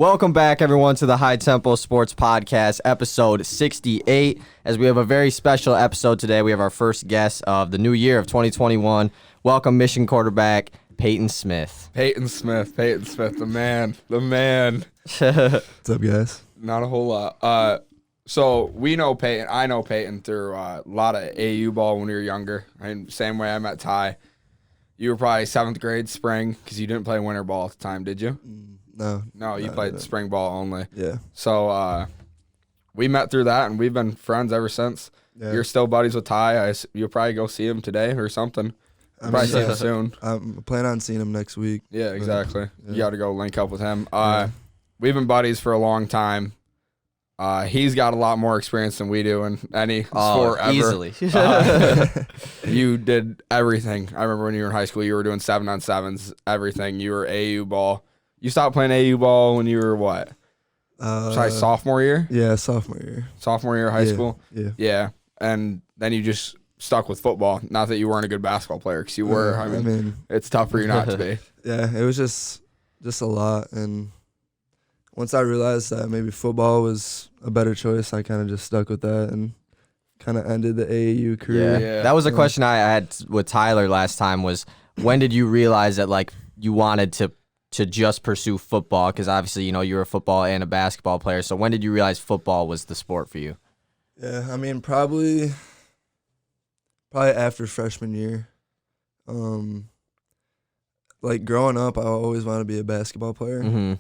Welcome back, everyone, to the High Tempo Sports Podcast, episode 68. As we have a very special episode today, we have our first guest of the new year of 2021. Welcome, Mission quarterback Peyton Smith. Peyton Smith, the man. What's up, guys? Not a whole lot. So we know Peyton. I know Peyton through a lot of AU ball when we were younger. I mean, same way I met Ty. You were probably 7th grade spring because you didn't play winter ball at the time, did you? No, You played spring ball only. Yeah. So we met through that, and we've been friends ever since. Yeah. You're still buddies with Ty. You'll probably go see him today or something. Probably see him soon. I'm planning on seeing him next week. Yeah, exactly. Yeah. You got to go link up with him. Yeah. We've been buddies for a long time. He's got a lot more experience than we do in any sport ever. Easily. You did everything. I remember when you were in high school, you were doing 7-on-7s, everything. You were AU ball. You stopped playing AU ball when you were what? Sophomore year? Yeah, sophomore year. Sophomore year of high school? Yeah. Yeah. And then you just stuck with football. Not that you weren't a good basketball player, because you were. I mean, it's tough for you not to be. Yeah, it was just a lot. And once I realized that maybe football was a better choice, I kind of just stuck with that and kind of ended the AAU career. Yeah. That was a question I had with Tyler last time was, when did you realize that, like, you wanted to just pursue football? Because obviously, you know, you're a football and a basketball player. So when did you realize football was the sport for you? Yeah, I mean, probably after freshman year. Like, growing up, I always wanted to be a basketball player. Mm-hmm.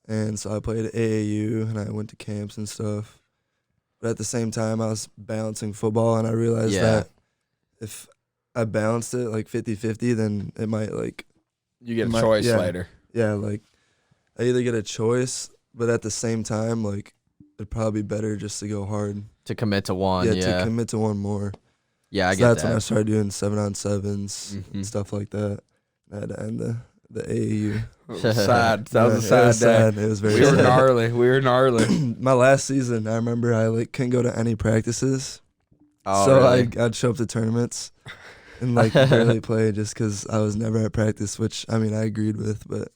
And so I played at AAU, and I went to camps and stuff. But at the same time, I was balancing football, and I realized that if I balanced it, like, 50-50, then it might, like... You get a choice later. Yeah, like, I either get a choice, but at the same time, like, it'd probably be better just to go hard. To commit to one, to commit to one more. Yeah, I So get that's that. when I started doing 7-on-7s and stuff like that. I had to end the AAU. It was sad. That was a it was sad day. It was very We were sad. gnarly. My last season, I remember I like couldn't go to any practices. Oh, So really? I'd show up to tournaments and like barely play just because I was never at practice, which I mean I agreed with, but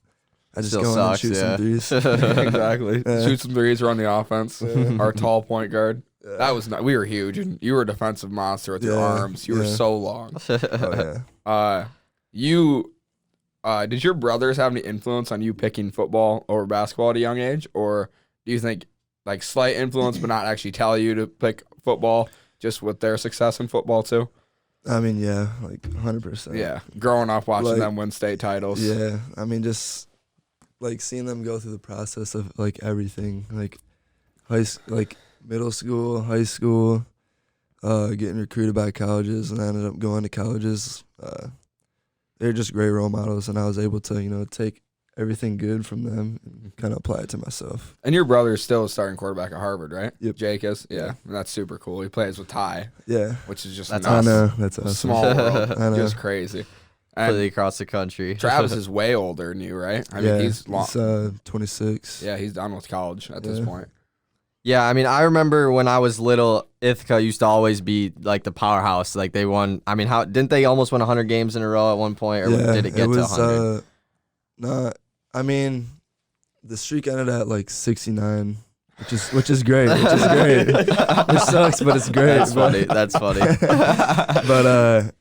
I just Still go in sucks, and shoot some threes. Exactly. Yeah. Shoot some threes, run the offense. Our tall point guard. Yeah. That was we were huge, and you were a defensive monster with your Yeah, arms. You were yeah. so long. Oh, yeah. Did your brothers have any influence on you picking football over basketball at a young age, or do you think like slight influence, but not actually tell you to pick football, just with their success in football too? I mean, yeah, like 100%. Yeah, growing up watching Like, them win state titles. Yeah, I mean, just like seeing them go through the process of like everything, like middle school, high school, getting recruited by colleges, and I ended up going to colleges. They're just great role models, and I was able to, take everything good from them and kind of apply it to myself. And your brother is still a starting quarterback at Harvard, right? Yep. Jake is. Yeah, and that's super cool. He plays with Ty, Yeah, which is just That's I nuts. know that's awesome. Small world, I know. just crazy. Completely And across the country. Travis is way older than you, right? I mean, he's long. He's 26. Yeah, he's done with college at this Yeah. point. Yeah, I mean, I remember when I was little, Ithaca used to always be like the powerhouse. Like they won. I mean, how didn't they almost win 100 games in a row at one point, or did it get to 100? No, I mean, the streak ended at like 69, which is great. Which is great. It sucks, but it's great. That's funny. That's funny. But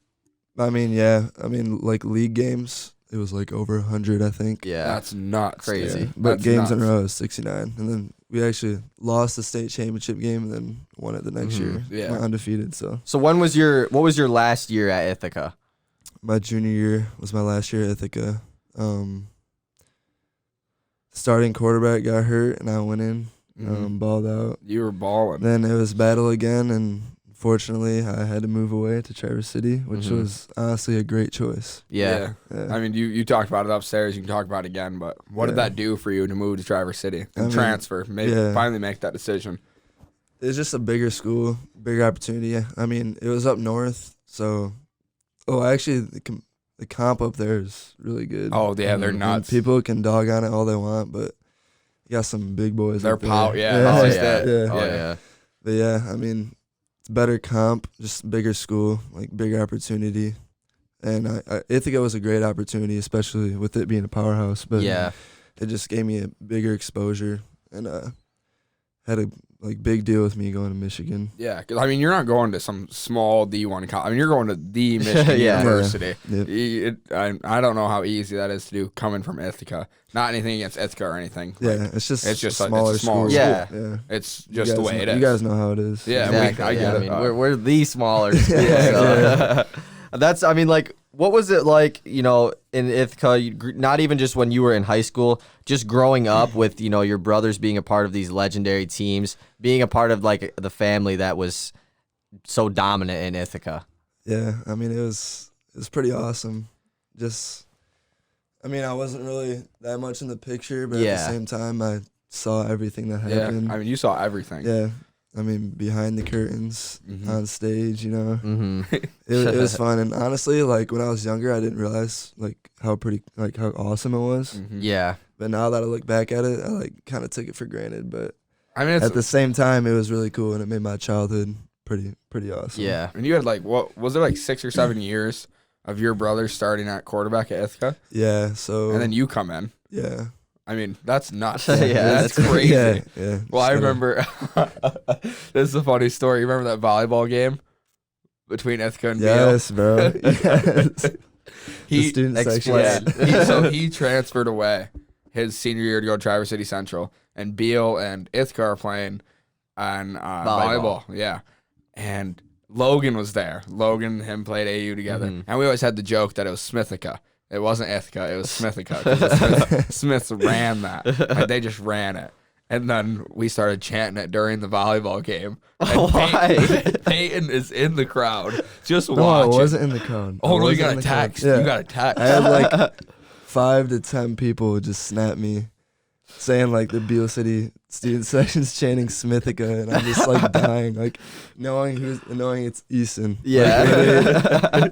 I mean, yeah, like league games, it was like over 100, I think. Yeah, That's nuts. Crazy. Dude. But That's games in a nuts. row is 69, and then we actually lost the state championship game and then won it the next year. Yeah. Went undefeated. So So what was your last year at Ithaca? my junior year was my last year at Ithaca. Starting quarterback got hurt, and I went in, balled out. You were balling. Then it was battle again, and fortunately, I had to move away to Traverse City, which Mhm. was honestly a great choice. Yeah. Yeah. I mean, you talked about it upstairs. You can talk about it again. But what did Yeah. that do for you to move to Traverse City and I mean, transfer? Maybe yeah. finally make that decision. It's just a bigger school, bigger opportunity. I mean, it was up north, so actually, the comp up there is really good. Oh yeah, they're And nuts. people can dog on it all they want, but you got some big boys. They're up there. power. Yeah. Oh that's yeah. just it. Oh Yeah. yeah. But yeah, I mean, it's better comp, just bigger school, like bigger opportunity. And Ithaca was a great opportunity, especially with it being a powerhouse. But Yeah. it just gave me a bigger exposure and had a big deal with me going to Michigan. Yeah, because I mean, you're not going to some small D1 college. I mean, you're going to the Michigan Yeah. University. Yep. I don't know how easy that is to do coming from Ithaca. Not anything against Ithaca or anything. Yeah, it's just it's just a a smaller smaller school. Yeah. Yeah. It's just the way know, it is. You guys know how it is. Yeah, Exactly. I get I it. mean, we're the smaller school. Yeah, so. That's, I mean, like, what was it like, you know, in Ithaca, not even just when you were in high school, just growing up with, you know, your brothers being a part of these legendary teams, being a part of, like, the family that was so dominant in Ithaca? Yeah, I mean, it was pretty awesome. Just, I mean, I wasn't really that much in the picture, but at the same time, I saw everything that happened. Yeah, I mean, you saw everything. Yeah. I mean, behind the curtains, on stage, you know, Mm-hmm. it was fun. And honestly, like when I was younger, I didn't realize how awesome it was. Mhm. Yeah. But now that I look back at it, I kind of took it for granted. But I mean, at the same time, it was really cool, and it made my childhood pretty awesome. Yeah. and you had what was it, like 6 or 7 years of your brothers starting at quarterback at Ithaca, Yeah. So. and then you come in. Yeah. I mean, that's nuts. Yeah, that's crazy. Yeah. Well, I Just gotta- remember. This is a funny story. You remember that volleyball game between Ithaca and Beale? Yes, bro. Yes. The student section. So he transferred away his senior year to go to Traverse City Central, and Beale and Ithaca are playing on volleyball. Yeah, and Logan was there. Logan and him played AU together, and we always had the joke that it was Smithica. It wasn't Ithaca, it was Smithica. 'Cause the Smiths ran that. Like, they just ran it. And then we started chanting it during the volleyball game. And Why? Peyton is in the crowd just No, I watching. wasn't in the crowd. Oh, I no, you wasn't got in a the crowd. text. Yeah. You got a text. I had like 5 to 10 people just snap me saying like the Beale City student section's chanting Smithica, and I'm just like dying, like knowing it's Easton. Yeah.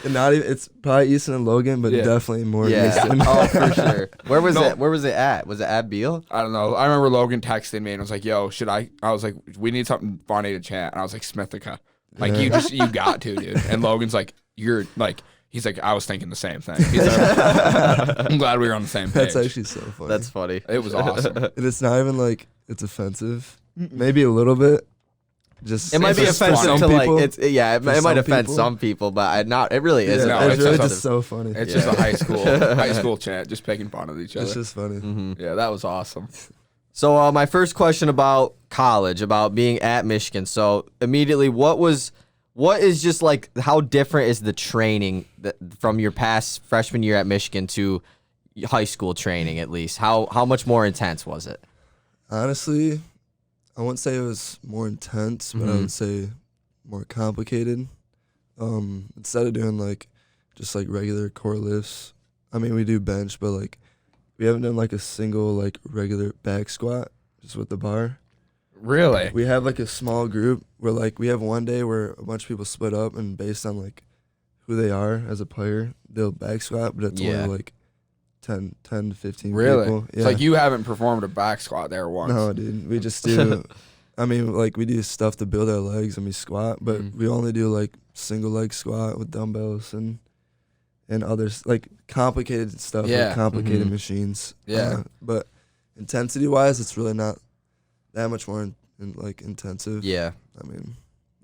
And not even, it's probably Easton and Logan, but Yeah. definitely more Yeah. Easton. Oh, for sure. Where was No. it? Where was it at? Was it at Beale? I don't know. I remember Logan texting me and was like, yo, should I was like, we need something funny to chant. And I was like, Smithica. Like, Yeah. you got to, dude. And Logan's like, he's like, I was thinking the same thing. He's like, I'm glad we were on the same page. That's actually so funny. That's funny. It was awesome. And it's not even like it's offensive. Maybe a little bit. Just It might be It's just offensive some to people. it might some offend people. some people, but it really Yeah, isn't. No, it's it's really just just so funny. It's Yeah. just a high school chant, just making fun of each other. It's just funny. Mm-hmm. Yeah, that was awesome. So my first question about college, about being at Michigan. So immediately, what is just like, how different is the training from your past freshman year at Michigan to high school training, at least? How much more intense was it? Honestly, I wouldn't say it was more intense, but I Mhm. would say more complicated. Instead of doing like just like regular core lifts, I mean we do bench, but like we haven't done like a single like regular back squat just with the bar. Really? We have like a small group where like we have one day where a bunch of people split up, and based on like who they are as a player, they'll back squat, but it's Yeah. only like 10 to 15 Really? people. It's like you haven't performed a back squat there once. No, dude. We just do. I mean, like we do stuff to build our legs and we squat, but Mhm. we only do like single leg squat with dumbbells and others like complicated stuff, Yeah. like complicated Mhm. machines. Yeah. But intensity wise, it's really not that much more like intensive. Yeah. I mean,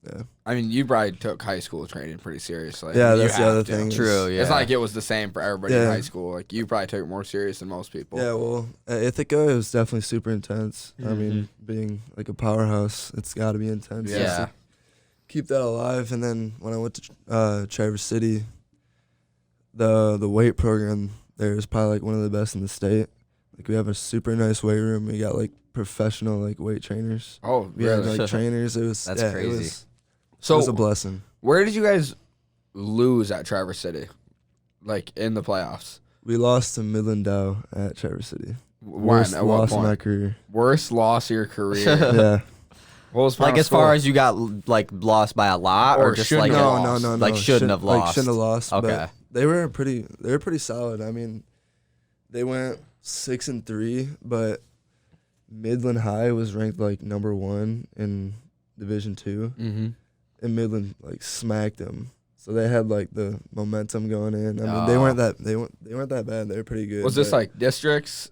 yeah. I mean, you probably took high school training pretty seriously. Yeah, You that's the have other to. thing. True. Yeah. It's not like it was the same for everybody in Yeah. high school. Like, you probably took it more serious than most people. Yeah, well, at Ithaca, it was definitely super intense. I mean, Mm-hmm. being like a powerhouse, it's got to be intense. Yeah. just to keep that alive. And then when I went to Traverse City, the weight program there is probably like one of the best in the state. Like we have a super nice weight room. We got like professional like weight trainers. Oh, We had really? like trainers. It was That's yeah, crazy. It was So, a blessing. where did you guys lose at Traverse City? Like, in the playoffs? We lost to Midland Dow at Traverse City. When? Worst At what loss in my point? career. Worst loss of your career. Yeah. What was Like final as far score? as you got like lost by a lot, or Or just shouldn't like have No, lost. no, no, no. Like shouldn't have Like lost. shouldn't have lost. Okay. But they were pretty solid. I mean, they went 6-3, but Midland High was ranked like number 1 in Division 2, Mm-hmm. and Midland like smacked them. So they had like the momentum going in. I mean, they weren't that bad. They were pretty good. Was this but like districts?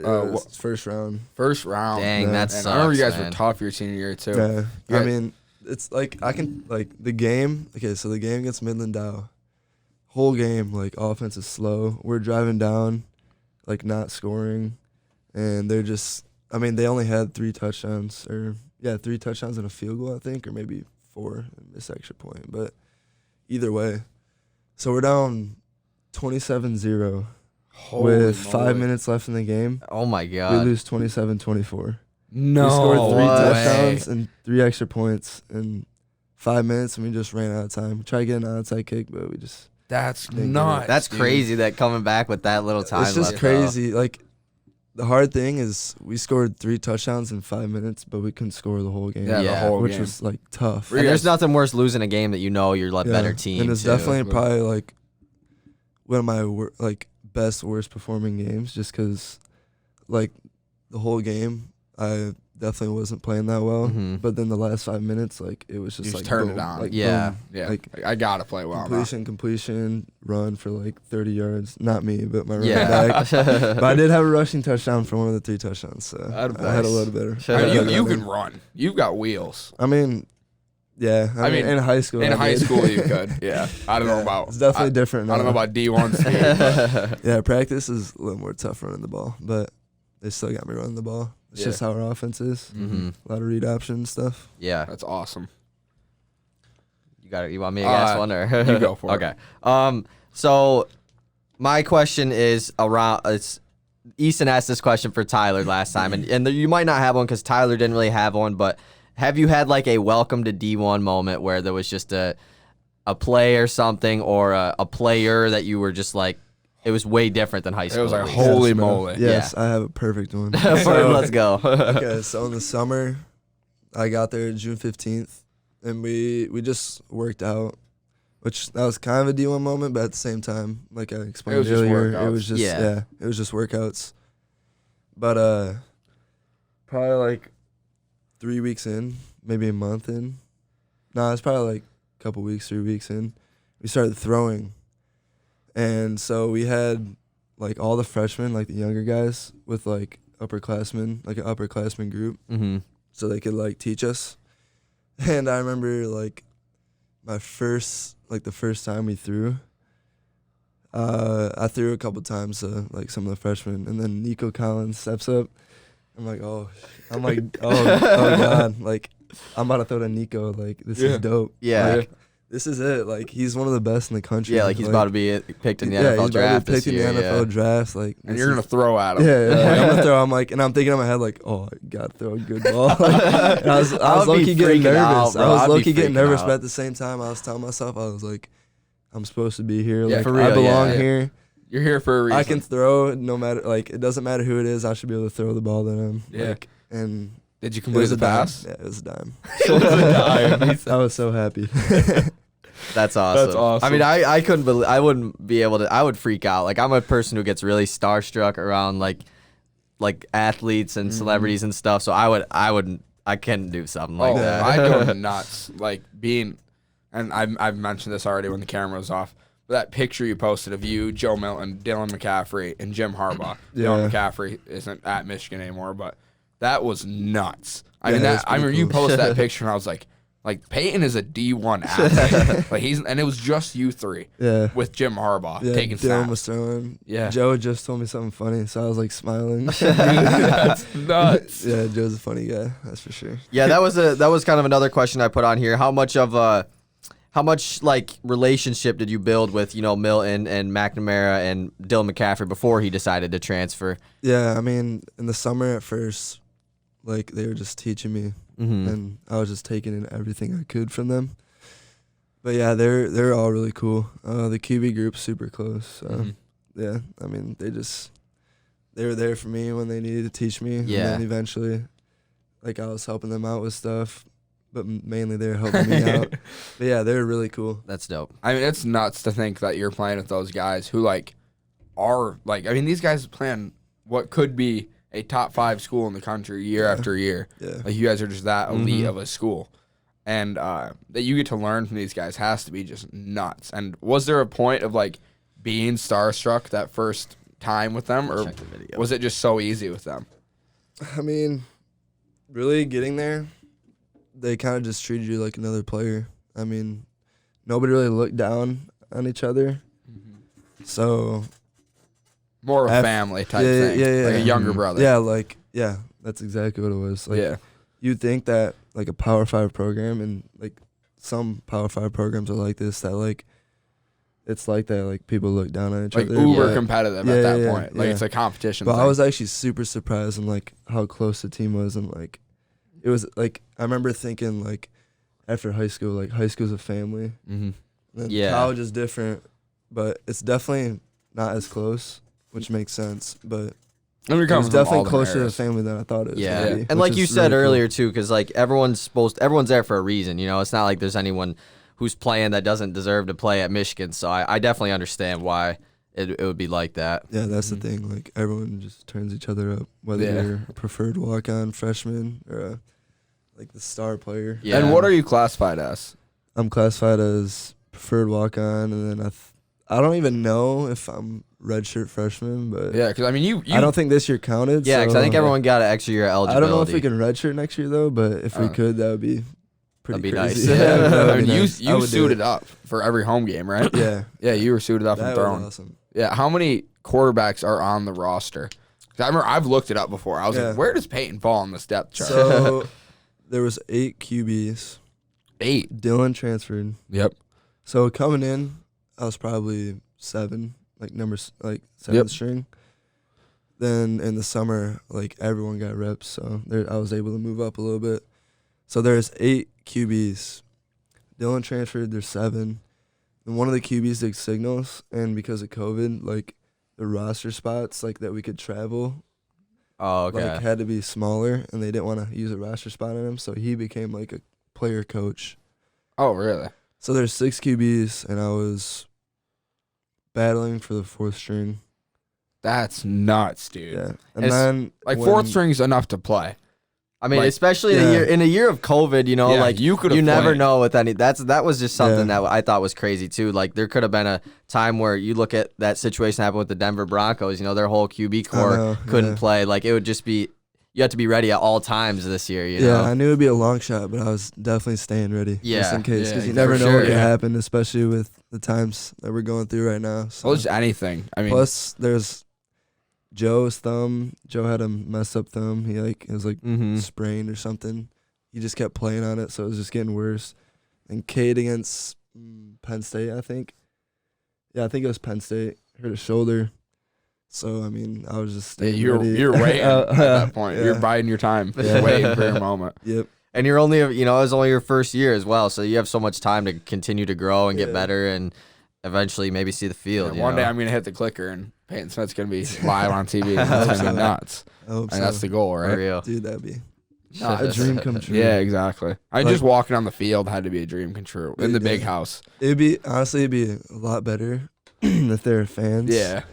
It's first round. First round. Dang, Yeah. that And sucks, I remember you guys man. were tough your senior year too. Yeah. Yeah. I mean, it's like I can like the game. Okay, so the game against Midland Dow, whole game like offense is slow. We're driving down, like not scoring, and they're just. I mean, they only had 3 touchdowns or 3 touchdowns and a field goal, I think, or maybe 4 and miss extra point. But either way, so we're down 27-0 with 5 minutes left in the game. Oh my We god. lose 27-24. No. We scored 3 way. touchdowns and 3 extra points in 5 minutes, and we just ran out of time. We tried to get an onside kick, but we just. That's Didn't get it. nuts. That's dude. crazy that coming back with that little time It's just left, crazy. Like, the hard thing is we scored 3 touchdowns in 5 minutes, but we couldn't score the whole game. Yeah, the Yeah. whole which game. was like tough. And there's nothing worse losing a game that you know you're a better team. And it's too. definitely probably like one of my best worst performing games, just because like the whole game I definitely wasn't playing that well. Mhm. But then the last 5 minutes, like it was just You like just turned it boom, on. like, Yeah. boom. Yeah. Like I gotta play well now. completion, run for like 30 yards. Not me, but my running Yeah. back. But I did have a rushing touchdown for one of the 3 touchdowns, so Attaboy. I had a little better. Sure. I mean, better you than can run. You've got wheels. I mean, yeah. I mean, in high school. In I high did. school, you could. Yeah. I don't know about. It's definitely different. I don't know now. about D1 speed. But Yeah, practice is a little more tough running the ball, but they still got me running the ball. It's Yeah. just how our offense is. Mhm. A lot of read option stuff. Yeah. that's awesome. You want me to guess one or you go for it. Okay. So my question is around. It's Easton asked this question for Tyler last time, and you might not have one because Tyler didn't really have one. But have you had like a welcome to D1 moment where there was just a play or something, or a player that you were just like, it was way different than high It school? was like at least? holy Yes, bro. moly. Yes, I have a perfect one. Let's go. Okay, so in the summer, I got there June 15th, and we just worked out, which that was kind of a D1 moment, but at the same time, like I explained was just earlier, it workouts. was just Yeah. it was just workouts. But probably like 3 weeks in, maybe a month in. No, it's probably like a couple weeks, 3 weeks in. We started throwing. And so we had like all the freshmen, like the younger guys, with like upperclassmen, like an upperclassmen group, Mm-hmm. so they could like teach us. And I remember like the first time we threw, I threw a couple times to like some of the freshmen, and then Nico Collins steps up. I'm like, oh God, like I'm about to throw to Nico. Like this is dope. Yeah. Like, this is it. Like he's one of the best in the country. Yeah, like he's about to be picked in the yeah, NFL he's about to draft be this picked in year. the NFL yeah. draft. Like, And this you're going is- to throw at him. yeah, like, I'm gonna throw. I'm like, and I'm thinking in my head like, oh, I gotta throw a good ball. And I was I would low be key getting freaking nervous. out, bro. I was I'd low be key getting freaking nervous, out. but at the same time, I was telling myself, I was like, I'm supposed to be here. Yeah, Like for real, I belong yeah. here. You're here for a reason. I can throw no matter like it doesn't matter who it is. I should be able to throw the ball to them. Yeah. Like, and Did you it complete was the a dime. pass? Yeah, it was a dime. It was a dime. I was so happy. That's awesome. That's awesome. I mean, I couldn't believe, I wouldn't be able to, I would freak out. Like, I'm a person who gets really starstruck around like athletes and celebrities and stuff. So I couldn't do something like that. I go nuts. Like being, and I've mentioned this already when the camera was off. But that picture you posted of you, Joe Milton, Dylan McCaffrey, and Jim Harbaugh. Dylan McCaffrey isn't at Michigan anymore, but that was nuts. I mean, that's I remember pretty you cool. posted that picture, and I was like Peyton is a D1 athlete. Like and it was just you three Yeah. with Jim Harbaugh Yeah, taking Dylan snaps. was throwing. Yeah. Joe just told me something funny, so I was like smiling. That's nuts. Yeah, Joe's a funny guy, that's for sure. Yeah, that was kind of another question I put on here. How much like relationship did you build with, Milton and McNamara and Dylan McCaffrey before he decided to transfer? Yeah, I mean, in the summer at first, like they were just teaching me, and I was just taking in everything I could from them. But yeah, they're all really cool. The QB group's super close. So yeah, I mean, they were there for me when they needed to teach me. Yeah. And then eventually, like I was helping them out with stuff, but mainly they were helping me out. But yeah, they were really cool. That's dope. I mean, it's nuts to think that you're playing with those guys who these guys playing what could be a top 5 school in the country year after year. Yeah. Like you guys are just that elite of a school. And that you get to learn from these guys has to be just nuts. And was there a point of like being starstruck that first time with them, or Check the video. was it just so easy with them? I mean, really getting there, they kind of just treated you like another player. I mean, nobody really looked down on each other. So More of a family type thing. Yeah, like a younger brother. Yeah, that's exactly what it was. Like, yeah. you'd think that like a Power 5 program, and like some Power 5 programs are like this, that like it's like that, like people look down on each Like other. uber but- competitive Yeah, at that yeah, point. Like yeah. it's a competition But thing. I was actually super surprised in like how close the team was, and like it was like I remember thinking like after high school, like high school's a family. Mm-hmm. And Yeah. college is different, but it's definitely not as close, which makes sense. But And you're it coming was from definitely all different closer to the eras. family than I thought it was. Yeah, gonna be, and which like you is said really cool. earlier too, because like everyone's there for a reason. You know, it's not like there's anyone who's playing that doesn't deserve to play at Michigan. So I definitely understand why it would be like that. Yeah, that's the thing. Like everyone just turns each other up, whether Yeah. you're a preferred walk-on freshman or like the star player. Yeah. And what are you classified as? I'm classified as preferred walk-on, and then I don't even know if I'm redshirt freshman, but Yeah, because I mean, you I don't think this year counted. Yeah, because so I think everyone got an extra year I eligibility. don't know if we can redshirt next year though, but if we could, that would be pretty That'd be crazy. nice. Yeah, that would I be mean, nice. I you would do suited it. up for every home game, right? Yeah, Yeah, you were suited up and that thrown. was awesome. Yeah, how many quarterbacks are on the roster? 'Cause I remember I've looked it up before. I was Yeah. like, where does Peyton fall on this depth chart? So there was 8 QBs. 8. Dylan transferred. Yep. So coming in, I was probably 7, like seventh Yep. string. Then in the summer, like everyone got reps, so I was able to move up a little bit. So there's 8 QBs. Dylan transferred. There's 7, and one of the QBs did signals, and because of COVID, like the roster spots like that we could travel Oh, okay. like had to be smaller, and they didn't want to use a roster spot on him, so he became like a player coach. Oh, really? So there's 6 QBs, and I was battling for the 4th string. That's nuts, dude. Yeah, and It's then Like when- 4th string's enough to play. I mean, like- especially Yeah. in a year of COVID, you know, Yeah, like you could've you never played. know with any. That was just something Yeah. that I thought was crazy too. Like there could have been a time where you look at that situation happen with the Denver Broncos. You know, their whole QB core know, couldn't yeah. play. Like it would just be. You have to be ready at all times this year. You Yeah, know. I knew it'd be a long shot, but I was definitely staying ready just Yeah, in case, yeah, because you for never know sure, what could yeah. happen, especially with the times that we're going through right now. So. Well, just anything. I mean, Plus, there's Joe's thumb. Joe had a messed up thumb. It was like Mm-hmm. sprained or something. He just kept playing on it, so it was just getting worse. And Cade against Penn State, I think. Yeah, I think it was Penn State. Hurt his shoulder. So I mean, I was just yeah, staying you're ready. waiting at that point. yeah. You're biding your time, Yeah. waiting for your moment. Yep. And you're only, you know, it was only your first year as well, so you have so much time to continue to grow and get Yeah. better, and eventually maybe see the field. Yeah, you one know? day I'm gonna hit the clicker and Peyton Smith's gonna be live on TV. And it's gonna be nuts. I hope And so. that's the goal, For right? real. Dude, that'd be No, a dream come true. Yeah, exactly. Like- just walking on the field had to be a dream come true in the big Yeah. house. It'd be a lot better if there were fans. Yeah.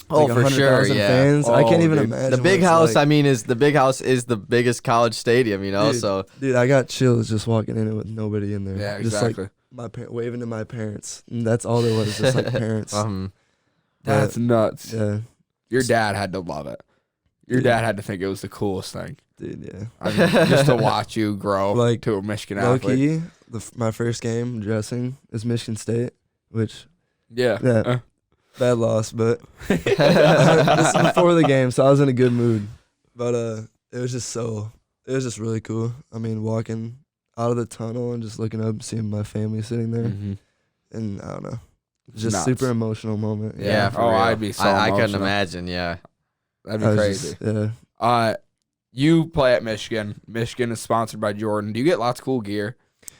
Oh, Like for sure. 100,000 Yeah. fans. I can't Oh, even dude. imagine. The big what it's house, like. I mean, the big house is the biggest college stadium, you know. Dude, So Dude, I got chills just walking in it with nobody in there. Yeah, Just exactly. like waving to my parents. And that's all there was, just like parents. That's nuts. Yeah, Your dad had to love it. Your Yeah. dad had to think it was the coolest thing. dude. Yeah. I mean, just to watch you grow Like, to a Michigan Low athlete. key, my first game dressing is Michigan State, which Yeah. Yeah. bad loss, but this is before the game, so I was in a good mood. But it was just really cool. I mean, walking out of the tunnel and just looking up, seeing my family sitting there, Mhm. and I don't know, just Nuts. super emotional moment. yeah. For Oh, real. I'd be so I couldn't emotional. imagine. Yeah. That'd I be was crazy. just- yeah. You play at Michigan. Michigan is sponsored by Jordan. Do you get lots of cool gear?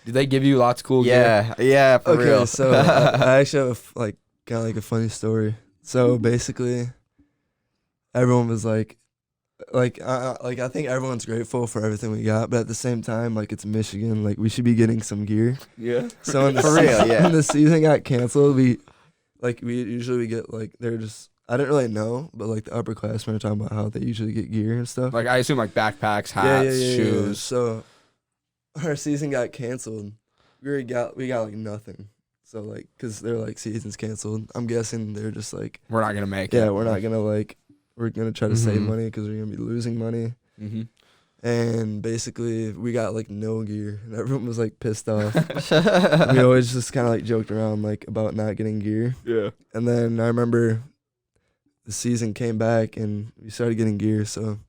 Do they give you lots of cool gear? Yeah. Yeah. For Okay, real. so I actually have kind of like a funny story. So basically, everyone was like I think everyone's grateful for everything we got, but at the same time, like it's Michigan, like we should be getting some gear. Yeah. So in the For real, yeah. when the season got canceled, we usually get like they're just I didn't really know, but like the upperclassmen are talking about how they usually get gear and stuff. Like I assume like backpacks, hats, Yeah. shoes. So our season got canceled. We got like nothing. So like, cause they're like season's canceled. I'm guessing they're just like, We're not gonna make it. yeah, we're not gonna like, we're gonna try to save Mhm. money because we're gonna be losing money. Mm-hmm. And basically, we got like no gear, and everyone was like pissed off. We always just kind of like joked around like about not getting gear. Yeah. And then I remember the season came back and we started getting gear, so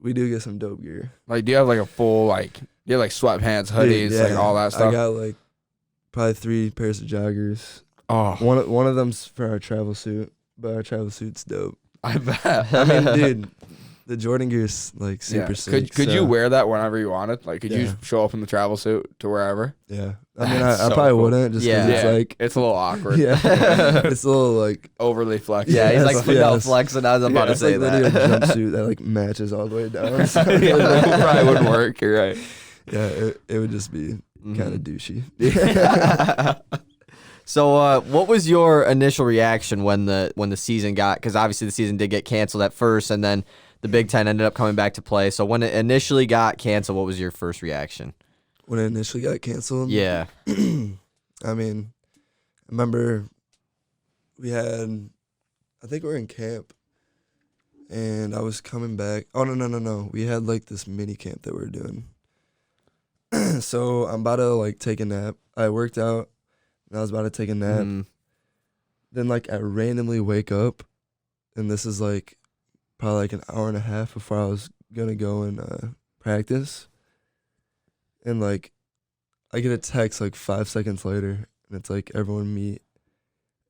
we do get some dope gear. Like, do you have like a full like? You have like sweatpants, hoodies, Dude, like all that I stuff. got like probably 3 pairs of joggers. Oh, One of them's for our travel suit, but our travel suit's dope. I bet. I mean, dude, the Jordan gear's like super Yeah. sick. Could you so, wear that whenever you wanted? Like, could you Yeah. show up in the travel suit to wherever? Yeah. I mean, That's I so probably cool. wouldn't just because Yeah. it's like, It's a little awkward. yeah, it's a little like, Overly flexible. Yeah, he's Yeah, like it's- no yeah, it's- flexing. I was about to it's say like literally that. a jumpsuit that like matches all the way down. So, Yeah, that probably wouldn't work. You're right. yeah, it would just be Mhm. kind of douchey. So, what was your initial reaction when the season got? Because obviously the season did get canceled at first, and then the Big Ten ended up coming back to play. So when it initially got canceled, what was your first reaction? When it initially got canceled, Yeah. I mean, I remember we had, I think we were in camp, and I was coming back. Oh, no. We had like this mini camp that we were doing. So I'm about to like take a nap. I worked out, and I was about to take a nap. Mhm. Then like I randomly wake up, and this is like probably like an hour and a half before I was gonna go and practice. And like I get a text like 5 seconds later, and it's like everyone meet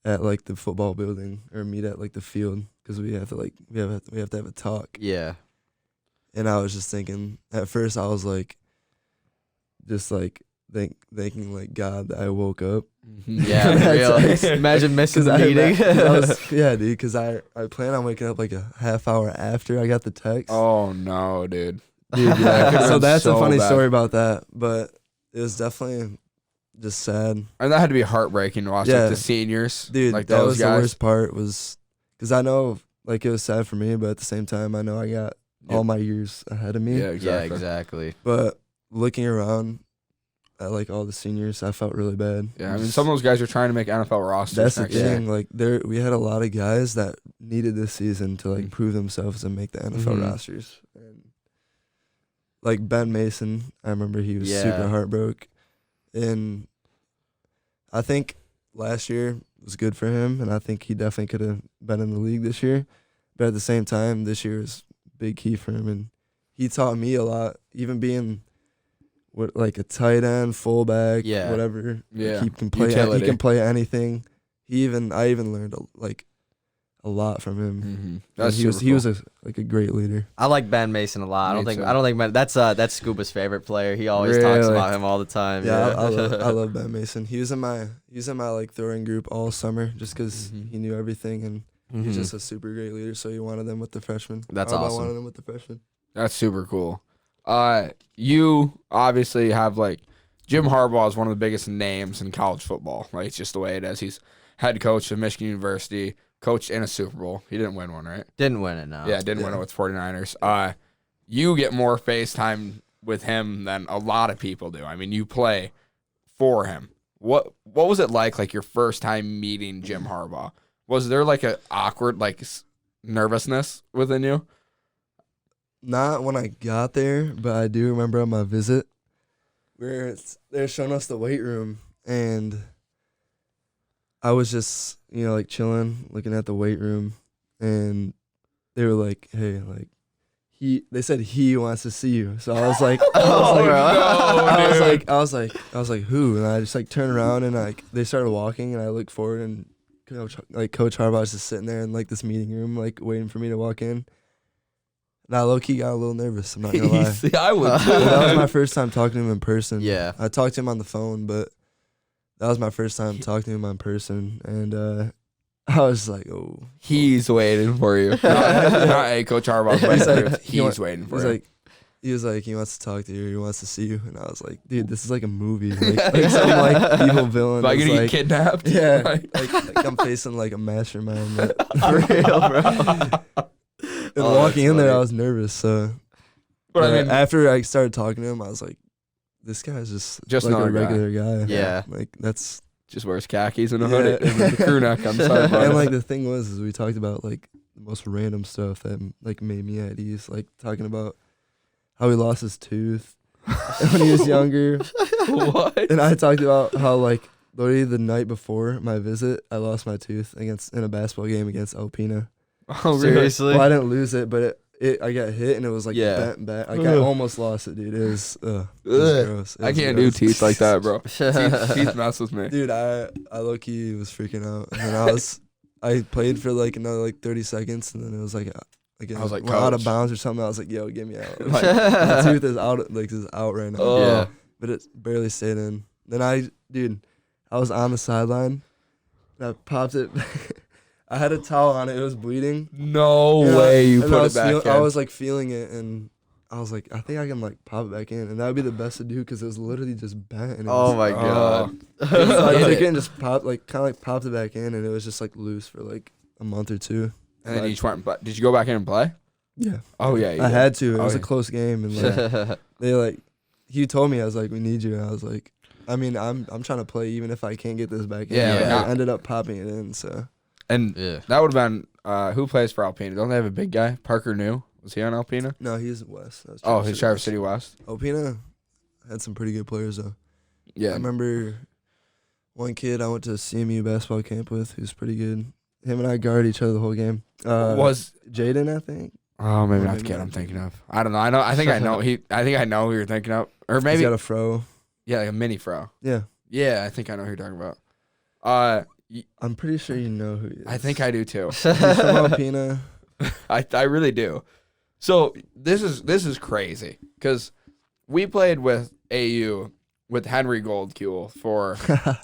at like the football building or meet at like the field because we have to like we have to have a talk. Yeah. And I was just thinking at first I was like just like thanking like God that I woke up. Yeah. That's Real. like- Imagine missing the 'Cause meeting. yeah, dude, because I plan on waking up like a half hour after I got the text. Oh no, dude. Dude, That yeah. could've So been that's a so funny bad. story about that, but it was definitely just sad. And that had to be heartbreaking to watch Yeah. like the seniors, Dude, like that those was guys. the worst part was because I know like it was sad for me, but at the same time I know I got Yeah. all my years ahead of me. Yeah, exactly. Yeah, exactly. But looking around at like all the seniors, I felt really bad. Yeah, I mean, some of those guys are trying to make NFL rosters. That's the next year. thing. Like we had a lot of guys that needed this season to like Mhm. prove themselves and make the NFL Mhm. rosters. And like Ben Mason, I remember he was Yeah. super heartbroken. And I think last year was good for him, and I think he definitely could have been in the league this year. But at the same time, this year is big key for him, and he taught me a lot, even being like a tight end, fullback, Yeah. whatever. Yeah. He can play. He Utility. can play anything. I even learned a lot from him. Mm-hmm. And That's he was super cool. a great leader. I like Ben Mason a lot. Me too. I don't think Ben, that's Scuba's favorite player. He always talks Really? about him all the time. Yeah, Yeah. I love Ben Mason. He was in my like throwing group all summer just because Mhm. he knew everything, and Mhm. he's just a super great leader. So he wanted them with the freshmen. That's Harbaugh awesome. wanted them with the freshmen. That's super cool. You obviously have like Jim Harbaugh is one of the biggest names in college football. Like it's just the way it is. He's head coach of Michigan University, coached in a Super Bowl. He didn't win one, right? Didn't win it, no. Yeah, didn't win Yeah. it with 49ers. You get more face time with him than a lot of people do. I mean, you play for him. What was it like your first time meeting Jim Harbaugh? Was there like a awkward nervousness within you? Not when I got there, but I do remember on my visit where they're showing us the weight room, and I was just like chilling, looking at the weight room, and they were like, "Hey, like." They said he wants to see you, so I was like, I was like, who? And I just like turned around and they started walking, and I looked forward, and Coach Harbaugh was just sitting there in like this meeting room, like waiting for me to walk in. And I low key got a little nervous. I'm not gonna lie. See, I would. Well, that was my first time talking to him in person. Yeah. I talked to him on the phone, but that was my first time talking to him in person, and I was like, oh. He's waiting for you. Not a Coach Harbaugh, but He's like- he's waiting for you. He was like, he wants to talk to you. He wants to see you. And I was like, dude, this is like a movie. Like some like evil villain. Am I is, gonna get like, kidnapped? yeah, Like- like I'm facing like a mastermind. But For real, bro. and Oh, walking that's in there, funny. I was nervous. So, But I mean, after I started talking to him, I was like, this guy's just Just like a another guy. regular guy. Yeah. like that's just wears khakis and a hoodie and then the crew neck on the sideline. And like the thing was, is we talked about like the most random stuff that like made me at ease, like talking about how he lost his tooth when he was younger. What? And I talked about how like literally the night before my visit, I lost my tooth in a basketball game against Alpena. Oh, really? Seriously? Well, I didn't lose it, but I got hit and it was like bent back. Like I almost lost it, dude. It was gross. I can't do teeth like that, bro. Teeth mess with me. Dude, I low key was freaking out, and then I played for like another like 30 seconds, and then it was like I was like, we're out of Coach. bounds or something. I was like, yo, get me out. Like, my tooth is out, like is out right now. Oh. Yeah. But it barely stayed in. Then I was on the sideline, and I popped it. I had a towel on it. It was bleeding. No And way you and put it back in. I was like feeling it, and I was like, I think I can like pop it back in, and that would be the best to do because it was literally just bent. And it Oh was, my god. So I Hit took it. it and just popped it back in, and it was just like loose for like a month or two. And then you just went and did you go back in and play? Yeah, Oh, yeah. you I did. had to. It Oh, was yeah. a close game, and like they like he told me, I was like, we need you, and I was like, I mean, I'm trying to play even if I can't get this back in. Yeah, But yeah. I ended up popping it in. So And Yeah. that would have been who plays for Alpena? Don't they have a big guy? Parker New? Was he on Alpena? no, he's West. That was Oh, he's Traverse City West. Alpena had some pretty good players though. I Yeah. remember one kid I went to CMU basketball camp with who's pretty good. Him and I guarded each other the whole game. Was Jaden, I think. oh maybe Or not the maybe kid not. I'm thinking of. I don't know. I think I know who you're thinking of. Or He's maybe got a fro. yeah, like a mini fro. Yeah, Yeah, I think I know who you're talking about. I'm pretty sure you know who he is. I think I do too. He's from Alpena. I really do. So this is crazy because we played with AU with Henry Goldkuhl for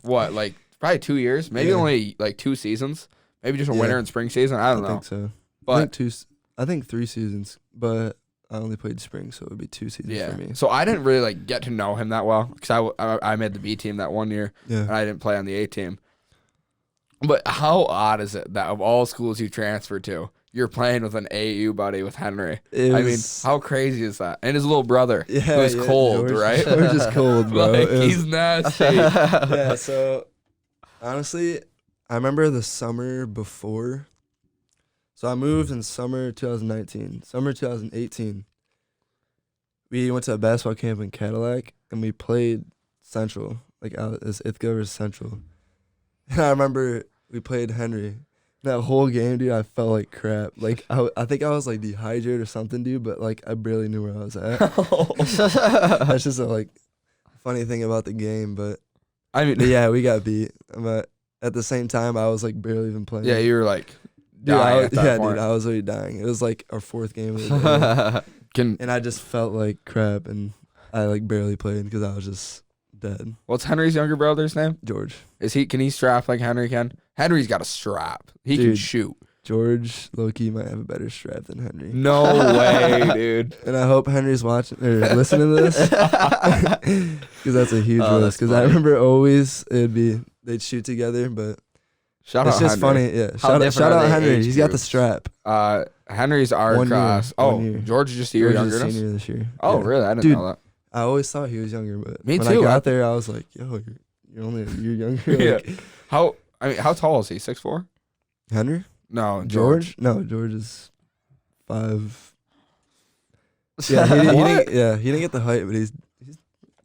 what, like probably 2 years, maybe Yeah. only like 2 seasons, maybe just a Yeah. winter and spring season. I don't I know, think so. but I think 3 seasons, but I only played spring, so it would be 2 seasons yeah. for me. So I didn't really like get to know him that well because I made the B team that one year and Yeah. I didn't play on the A team. But how odd is it that of all schools you transferred to, you're playing with an AU buddy with Henry? It I mean, was- how crazy is that? And his little brother, yeah, who's yeah, cold, George, right? George is cold, bro. Like, It was- he's nasty. yeah, so honestly, I remember the summer before. So I moved in summer 2019. Summer 2018, we went to a basketball camp in Cadillac, and we played Central, like out as Ithaca versus Central. And I remember we played Henry. That whole game, dude, I felt like crap. Like I think I was like dehydrated or something, dude. But like I barely knew where I was at. That's just a like funny thing about the game. But I mean, yeah, we got beat. But at the same time, I was like barely even playing. yeah, you were like, dude, dying at that point. dude, I was already dying. It was like our 4th game of the day, and I just felt like crap, and I like barely played because I was just dead. What's Henry's younger brother's name? George, Can he strap like Henry can? Henry's got a strap. He can Dude. shoot. George, low-key might have a better strap than Henry. No way, dude. And I hope Henry's watching or listening to this because that's a huge Oh, risk. that's Because I funny. remember always they'd shoot together, but Shout it's out just Henry. funny. Yeah, How shout different are out they Henry. age He's got the groups? strap. Henry's our 1 year, class. 1 Oh, year. George is just a year George is younger a than us. senior this year. Oh, Yeah. really? I didn't Dude, know that. I always thought he was younger, but Me when too. I I- got there, I was like, yo, you're only a year younger. Yeah. Like, How tall is he? 6'4"? Henry? No, George? No, George is 5. Yeah, he didn't get the height, but he's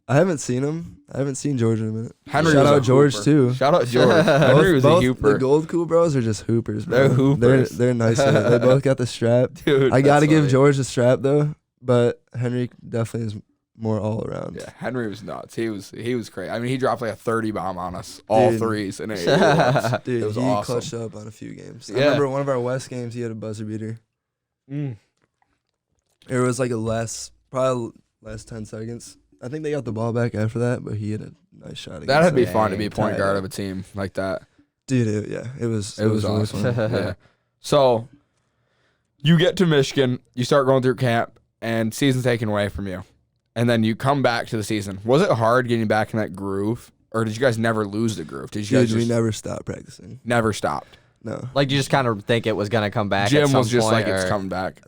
I haven't seen him. I haven't seen George in a minute. Henry Shout was a out George hooper. too. Shout out George. Henry was a both hooper. The Gold Cool Bros are just hoopers, bro. They're hoopers. They're nice. They both got the strap. Dude, I got to that's give funny. George the strap though, but Henry definitely is more all around. Yeah, Henry was nuts. He was crazy. I mean, he dropped like a 30 bomb on us, all Dude. threes, and it was. Dude, It was he awesome. clutched up on a few games. I Yeah. remember one of our West games, he had a buzzer beater. It was like probably last 10 seconds. I think they got the ball back after that, but he had a nice shot. against That'd be them. fun to be Dang, point tied guard up. of a team like that. Dude, it was It was really awesome. fun. Yeah. So you get to Michigan, you start going through camp, and season's taken away from you. And then you come back to the season. Was it hard getting back in that groove? Or did you guys never lose the groove? Did you guys Dude, we just never stopped practicing. never stopped? No. Like you just kind of think it was gonna come back. Jim at some was just point, like, it's or- coming back.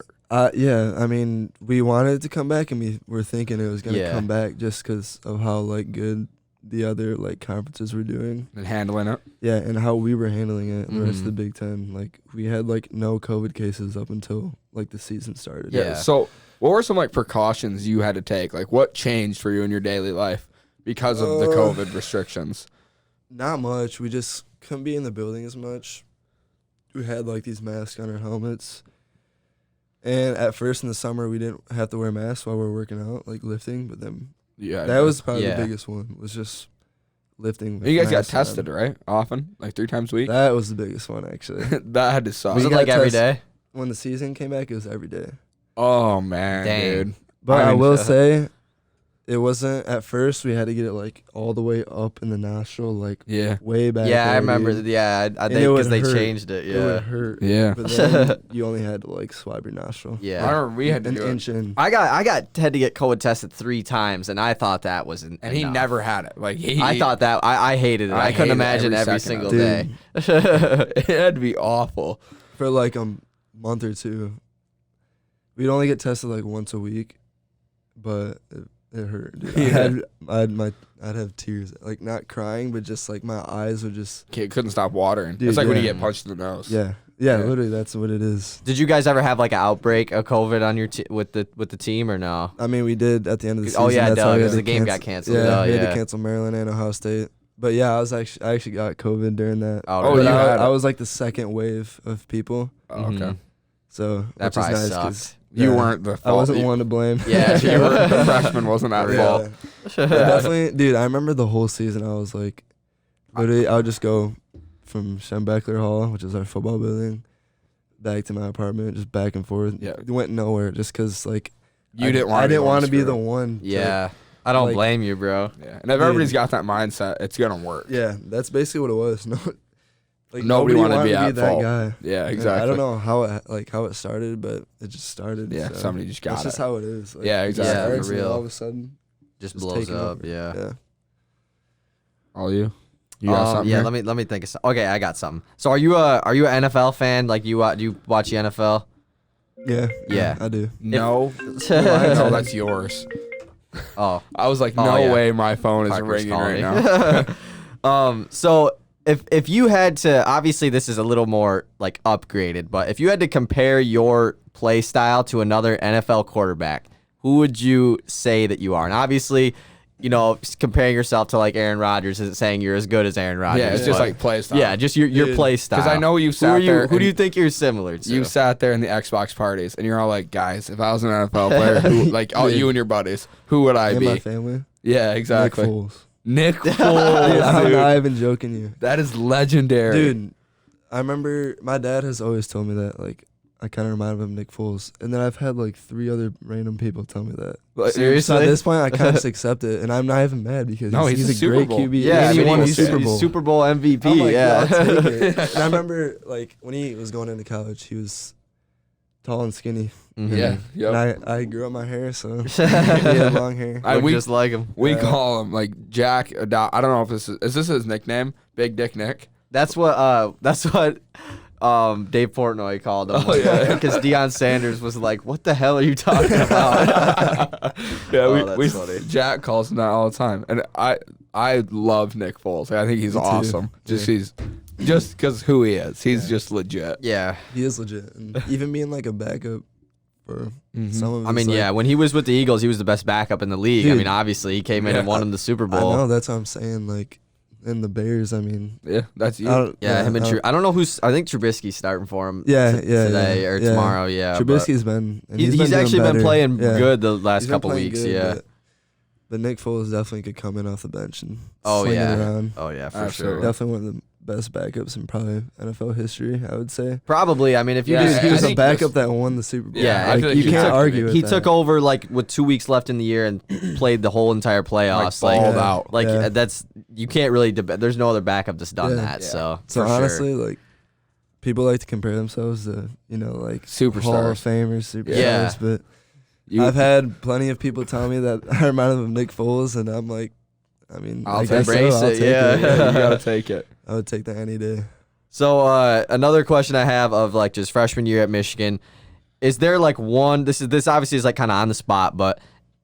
Yeah, I mean, we wanted it to come back, and we were thinking it was gonna Yeah. come back just because of how like good the other like conferences were doing. And handling it. Yeah, and how we were handling it in the rest of the Big Ten. Like we had like no COVID cases up until like the season started. Yeah. So what were some like precautions you had to take? Like what changed for you in your daily life because of the COVID restrictions? Not much. We just couldn't be in the building as much. We had like these masks on our helmets. And at first in the summer we didn't have to wear masks while we were working out, like lifting, but then that was probably the biggest one, was just lifting. You guys got tested, right? Often? Like 3 times a week? That was the biggest one, actually. That had to suck. Was it like every day? When the season came back, it was every day. Oh, man, Dang. dude. But I will say, it wasn't, at first, we had to get it, like, all the way up in the nostril, like, way back. Yeah, there, I remember. dude. I think because they changed it. It Yeah. would hurt. Yeah. But then you only had to, like, swab your nostril. Yeah. I remember we had to An do inch it. in. I had to get COVID tested 3 times, and I thought that was And he never had it. Like I thought that I hated it. I couldn't hated imagine every second single of day. it had to be awful. For, like, a month or two, we'd only get tested, like, once a week, but it hurt, dude. I'd have tears, like not crying, but just like my eyes would just. Kid couldn't stop watering. Dude, It's like when you yeah. get punched in the nose. Yeah, literally, that's what it is. Did you guys ever have like an outbreak of COVID on your with the team or no? I mean, we did at the end of the season. Oh yeah, that's why we had because to the game got canceled. Yeah, we had yeah. to cancel Maryland and Ohio State. But yeah, I actually got COVID during that. Oh, But really? I was like the second wave of people, Oh, okay. Mhm. so That which is probably nice sucked. 'cause, You yeah, weren't the fault. I wasn't one to blame. Yeah, You were the freshman wasn't at Yeah. fault. But definitely, dude. I remember the whole season. I was like, literally, I would just go from Schembeckler Hall, which is our football building, back to my apartment, just back and forth. Yeah. It went nowhere, just because like You didn't want. I didn't want to be screw the it. one. Yeah, I don't like- blame you, bro. Yeah, and if everybody's got that mindset, it's gonna work. Yeah, that's basically what it was. No, like Nobody wanted to be at that fault. guy. Yeah, And exactly. I don't know how it started, but it just started. Yeah, so somebody just got that's it. just how it is. Like, Yeah, it exactly. Yeah, for starts and real. all of a sudden, Just Just blows taking up. over. Yeah. yeah. All you. You got something? Yeah, here? let me think of something. Okay, I got something. So are you an NFL fan? Like do you watch the NFL? Yeah, I do. No. I know that's yours. Oh, I was like, Oh, no yeah. way, my phone is Parker's ringing calling right me. now. So if you had to, obviously this is a little more like upgraded, but if you had to compare your play style to another NFL quarterback, who would you say that you are? And obviously, you know, comparing yourself to like Aaron Rodgers isn't saying you're as good as Aaron Rodgers. Yeah, it's just but- like play style. yeah, just your Dude, play style. Because I know you Who sat are you? there. Who do you and think you're similar to? You sat there in the Xbox parties, and you're all like, guys, if I was an NFL player, who, like all Dude. you and your buddies, who would I And be? my family. Yeah, exactly. Nick Foles. Nick Dude, Foles, I'm dude. not even joking you. That is legendary. Dude, I remember my dad has always told me that, like, I kind of remind him of Nick Foles. And then I've had, like, 3 other random people tell me that. Like, Seriously? So at this point, I kind of just accept it. And I'm not even mad because No, he's he's a a Super great Bowl. QB. Yeah, and I he won a he's Super Bowl. Super Bowl MVP. I'm like, yeah. I'll take it. And I remember, like, when he was going into college, he was tall and skinny. Mhm. Yeah, yep. And I grew up my hair, so he had long hair. I- Look we- just like him. We Yeah. call him like Jack. I don't know if this is this his nickname, Big Dick Nick. That's what Dave Portnoy called him. Oh, yeah. Because Deion Sanders was like, "What the hell are you talking about?" Yeah, Oh, that's we funny. Jack calls him that all the time, and I love Nick Foles. I think he's Me too. awesome. Just because who he is, he's just legit. Yeah. He is legit. And even being, like, a backup for some of his, I mean, like, yeah, when he was with the Eagles, he was the best backup in the league. I Dude. mean, obviously, he came in and Yeah. won him the Super I Bowl. know, that's what I'm saying. Like, in the Bears, I mean, Yeah, that's you. I don't, Yeah, him and I don't- I don't know who's. I think Trubisky's starting for him. Yeah, today yeah, or yeah. tomorrow. Yeah, but Trubisky's been. And he's doing actually been better. playing Yeah. good the last He's been couple playing weeks. good, Yeah. But Nick Foles definitely could come in off the bench and Oh sling yeah. it around. Oh yeah, for Absolutely. sure. Definitely one of the best backups in probably NFL history, I would say. Probably. I mean, if you Yeah, just He I was a think backup that won the Super Bowl. Yeah, I like, feel like you he can't took- argue with he that. took over like with 2 weeks left in the year and played the whole entire playoffs. Like, balled Yeah. out. Like Yeah. that's you can't really debate. There's no other backup that's done Yeah. that. Yeah. So So for sure. honestly, like, people like to compare themselves to, like Hall of Superstars. Famers, superstars, Yeah. but You- I've had plenty of people tell me that I remind them of Nick Foles, and I'm like, I mean, I'll I guess so, embrace I'll it, take yeah. yeah, you gotta take it. I would take that any day. So another question I have of like just freshman year at Michigan, is there like one? This obviously is like kind of on the spot, but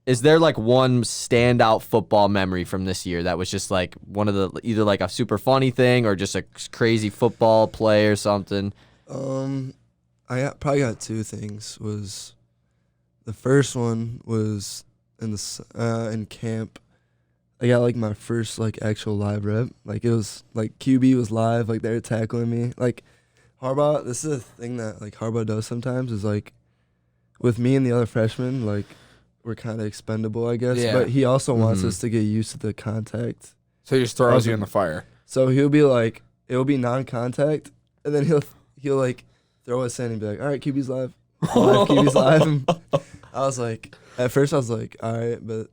Is there like one standout football memory from this year that was just like one of the either like a super funny thing or just a crazy football play or something? Probably got two things. Was the first one was in camp. I got like my first like actual live rep. Like it was like QB was live. Like they were tackling me. Like Harbaugh. This is a thing that like Harbaugh does sometimes. Is like with me and the other freshmen like. We're kind of expendable, I guess. Yeah. But he also wants us to get used to the contact. So he just throws you in the fire. So he'll be like, it'll be non-contact, and then he'll like throw us in and be like, all right, QB's live. QB's live. And I was like, at first I was like, all right, but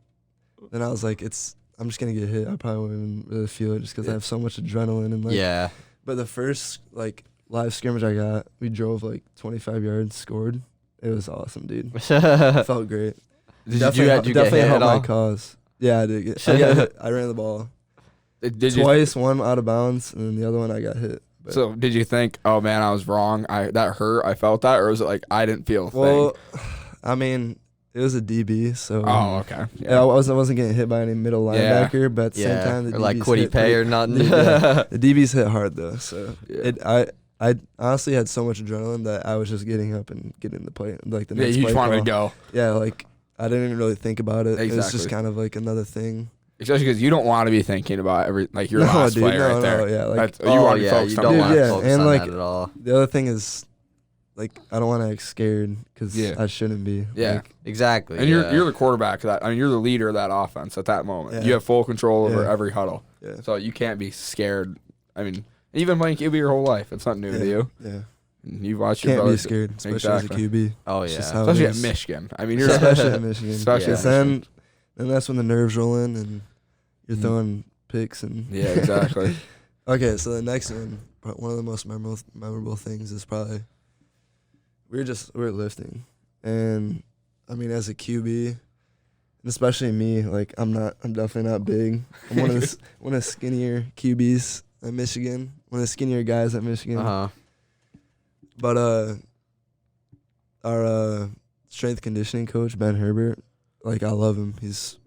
then I was like, I'm just gonna get hit. I probably wouldn't even really feel it just because I have so much adrenaline and like. Yeah. But the first like live scrimmage I got, we drove like 25 yards, scored. It was awesome, dude. It felt great. Did you get hit helped at all? my cause. Yeah, I did. I got hit. I ran the ball Did twice. One out of bounds, and then the other one I got hit. But So did you think, oh man, I was wrong? That hurt. I felt that, or was it like I didn't feel a thing? well, I mean, it was a DB, so Oh, okay. yeah, I wasn't getting hit by any middle linebacker, but at the same time, the or DBs like Quiddy hit Pay or pretty- nothing. Yeah, the DBs hit hard though, so Yeah. I honestly had so much adrenaline that I was just getting up and getting the play, like the Yeah, next you play just wanted call. to go. Yeah, like I didn't even really think about it. It was just Exactly. kind of like another thing. Especially because you don't want to be thinking about your No, last dude, play no, right no, there. yeah, like- you want to be yeah, focused you on don't Dude, want to yeah, focus and on like- that at all. The other thing is, like, I don't want to act scared because Yeah. I shouldn't be. Yeah. Like, Exactly. And yeah. you're the quarterback of that. I mean, you're the leader of that offense at that moment. Yeah. You have full control over Yeah. every huddle. yeah. So you can't be scared. I mean, you've been playing QB your whole life. It's not new to you. Yeah. You've watched your Can't be brothers, scared, especially Exactly. as a QB. Oh It's just yeah. how it especially at is. Michigan. I mean, you're Especially at Michigan. Especially Yeah. at Michigan. Then that's when the nerves roll in and you're throwing picks and Yeah, exactly. Okay, so the next one of the most memorable things is probably we were lifting, and I mean as a QB, and especially me, like I'm definitely not big. I'm one of the skinnier QBs at Michigan, one of the skinnier guys at Michigan. Uh-huh. But our strength conditioning coach Ben Herbert, like I love him. He's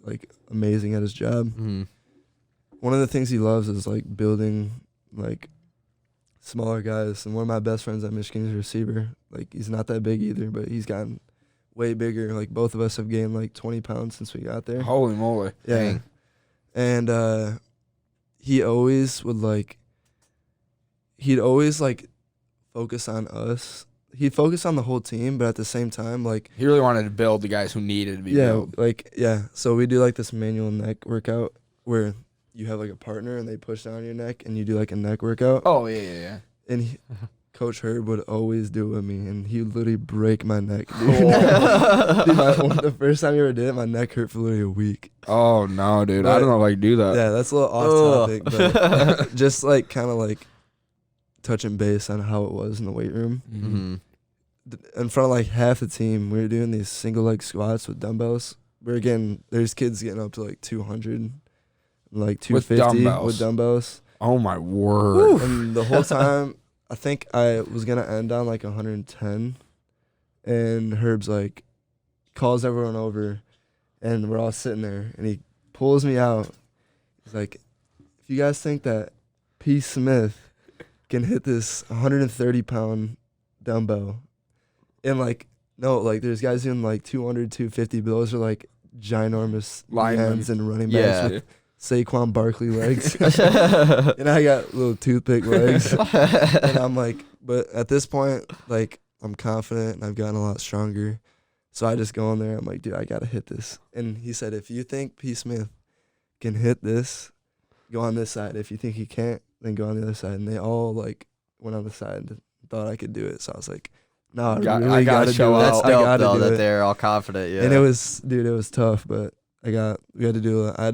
like amazing at his job. Mm-hmm. One of the things he loves is like building like smaller guys. And one of my best friends at Michigan is a receiver. Like he's not that big either, but he's gotten way bigger. Like both of us have gained like 20 pounds since we got there. Holy moly. Yeah. Dang. And he'd always focus on us. He'd focus on the whole team, but at the same time, like He really wanted to build the guys who needed to be built. So we do like this manual neck workout where you have like a partner and they push down your neck and you do like a neck workout. Oh, yeah. And Coach Herb would always do it with me, and he would literally break my neck. Dude. Cool. Dude, the first time he ever did it, my neck hurt for literally a week. Oh, no, dude. I But- don't know if I can do that. Yeah, that's a little off topic, but just like kind of like touching base on how it was in the weight room. Mm-hmm. In front of like half the team, we were doing these single leg squats with dumbbells. There's kids getting up to like 200, like 250 with dumbbells. Oh, my word. And the whole time, I think I was going to end on like 110. And Herb's like, calls everyone over. And we're all sitting there. And he pulls me out. He's like, if you guys think that P. Smith can hit this 130-pound dumbbell. And like, no, like there's guys doing like 200, 250, but those are like ginormous Linemen. ends and running Yeah. backs with Saquon Barkley legs. And I got little toothpick legs. And I'm like, but at this point, like I'm confident and I've gotten a lot stronger. So I just go in there. I'm like, dude, I got to hit this. And he said, if you think P. Smith can hit this, go on this side. If you think he can't, then go on the other side. And they all like went on the side and thought I could do it. So I was like, no, I I really gotta got to show do it. That's out. I dope got to though do that it. they're all confident. Yeah. And it was tough, but I had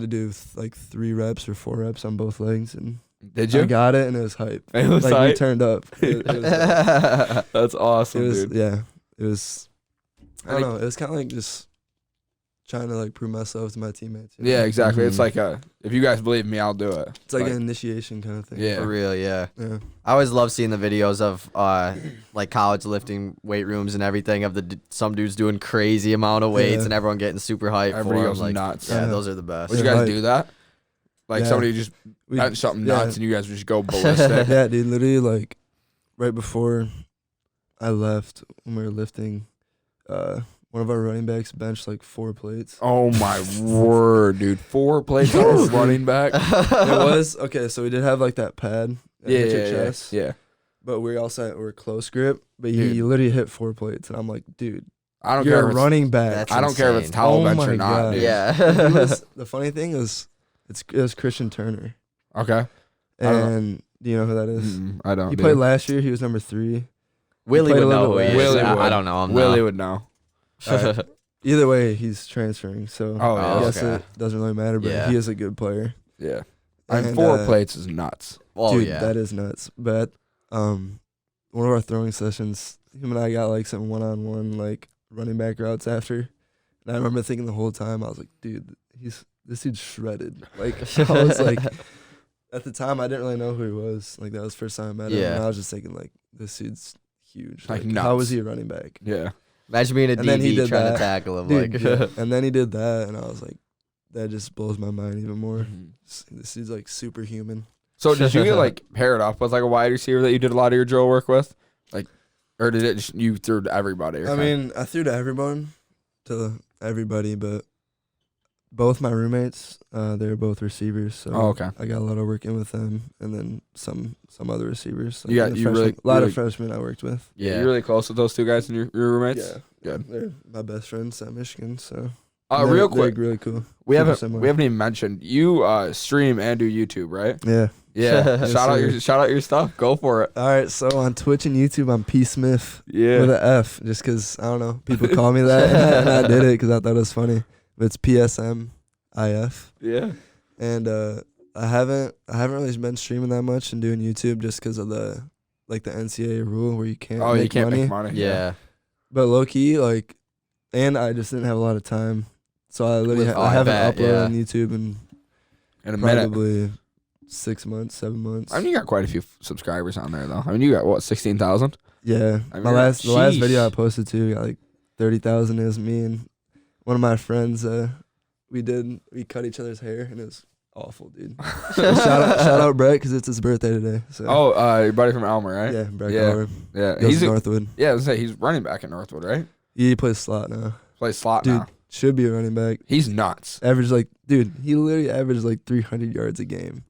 to do like 3 reps or 4 reps on both legs. And Did you? I got it and it was hype. It was Like we hype? turned up. It was, That's awesome, it was dude. yeah. It was. I I don't think- know. It was kind of like just trying to like prove myself to my teammates. Yeah, exactly. It's like if you guys believe me, I'll do it. It's like an initiation kind of thing. Yeah. For real, yeah. Yeah. I always love seeing the videos of like college lifting weight rooms and everything of some dudes doing crazy amount of weights and everyone getting super hyped. Everybody for goes them. Like, nuts. Yeah, those are the best. Would you guys do that? Like somebody just We- had something yeah. nuts and you guys would just go ballistic. Yeah, dude. Literally, like right before I left, when we were lifting, one of our running backs benched like 4 plates. Oh my word, dude! 4 plates on a running back. It was okay. So we did have like that pad. That hits your chest, Yeah. But we also were close grip. But he literally hit 4 plates, and I'm like, dude, I don't you're care. a running back. That's I don't care if it's insane. towel Oh bench my or not. God. Dude. Yeah. The funny thing is, it was Christian Turner, Okay. I don't know. and do you know who that is? I don't. He dude. played last year. He was number 3. Willie played a would know little who he bit is. last year. I don't know him. Willie no. would know. Either way, he's transferring, so Oh, I yeah. guess okay. it doesn't really matter. But Yeah. he is a good player. Yeah. And And, 4 plates is nuts. Oh Dude, yeah. that is nuts. But one of our throwing sessions, him and I got like some one-on-one like running back routes after, and I remember thinking the whole time I was like, dude, this dude's shredded. Like I was like, at the time I didn't really know who he was. Like that was the first time I met him, Yeah. and I was just thinking like, this dude's huge. Like, Like how nuts. was he a running back? Yeah. Imagine being a And then he DB did trying that. to tackle him. Dude, Like, yeah. And then he did that, and I was like, that just blows my mind even more. This dude's like superhuman. So did you get like paired up with like a wide receiver that you did a lot of your drill work with, like, or did it just you threw to everybody? Or I mean, I threw to everybody, but both my roommates, they were both receivers, so Oh, okay. I got a lot of work in with them, and then some other receivers. You got- the you freshmen- really- a lot really- of freshmen I worked with. yeah, Yeah. you're really close with those 2 guys and your roommates. Yeah, Good. They're my best friends at Michigan, so Real they're quick, really cool. we Super haven't similar. even mentioned you stream and do YouTube, right? Yeah. Yeah. Yes, shout out your stuff. Go for it. All right, so on Twitch and YouTube, I'm P Smith Yeah. with an F, just because I don't know, people call me that, and I did it because I thought it was funny. But it's PSMIF. Yeah. And I haven't really been streaming that much and doing YouTube just because of the NCAA rule where you can't Oh, make you can't money. make money. yeah. But low key, like, and I just didn't have a lot of time, so I literally With- I haven't bet, uploaded yeah. on YouTube in In a minute. probably 6 months, 7 months. I mean, you got quite a few subscribers on there, though. I mean, you got what, 16,000? Yeah, I mean, the last video I sheesh. posted too got like 30,000. Is me and one of my friends. We cut each other's hair and it was awful, dude. shout out Brett because it's his birthday today. So Oh, your buddy from Elmer, right? yeah, Brett Yeah. Collar. Yeah. Goes He's to Northwood. I was gonna say he's running back at Northwood, right? He plays slot now. Plays slot Dude, now. should be a running back. He's nuts. Average he literally averaged like 300 yards a game.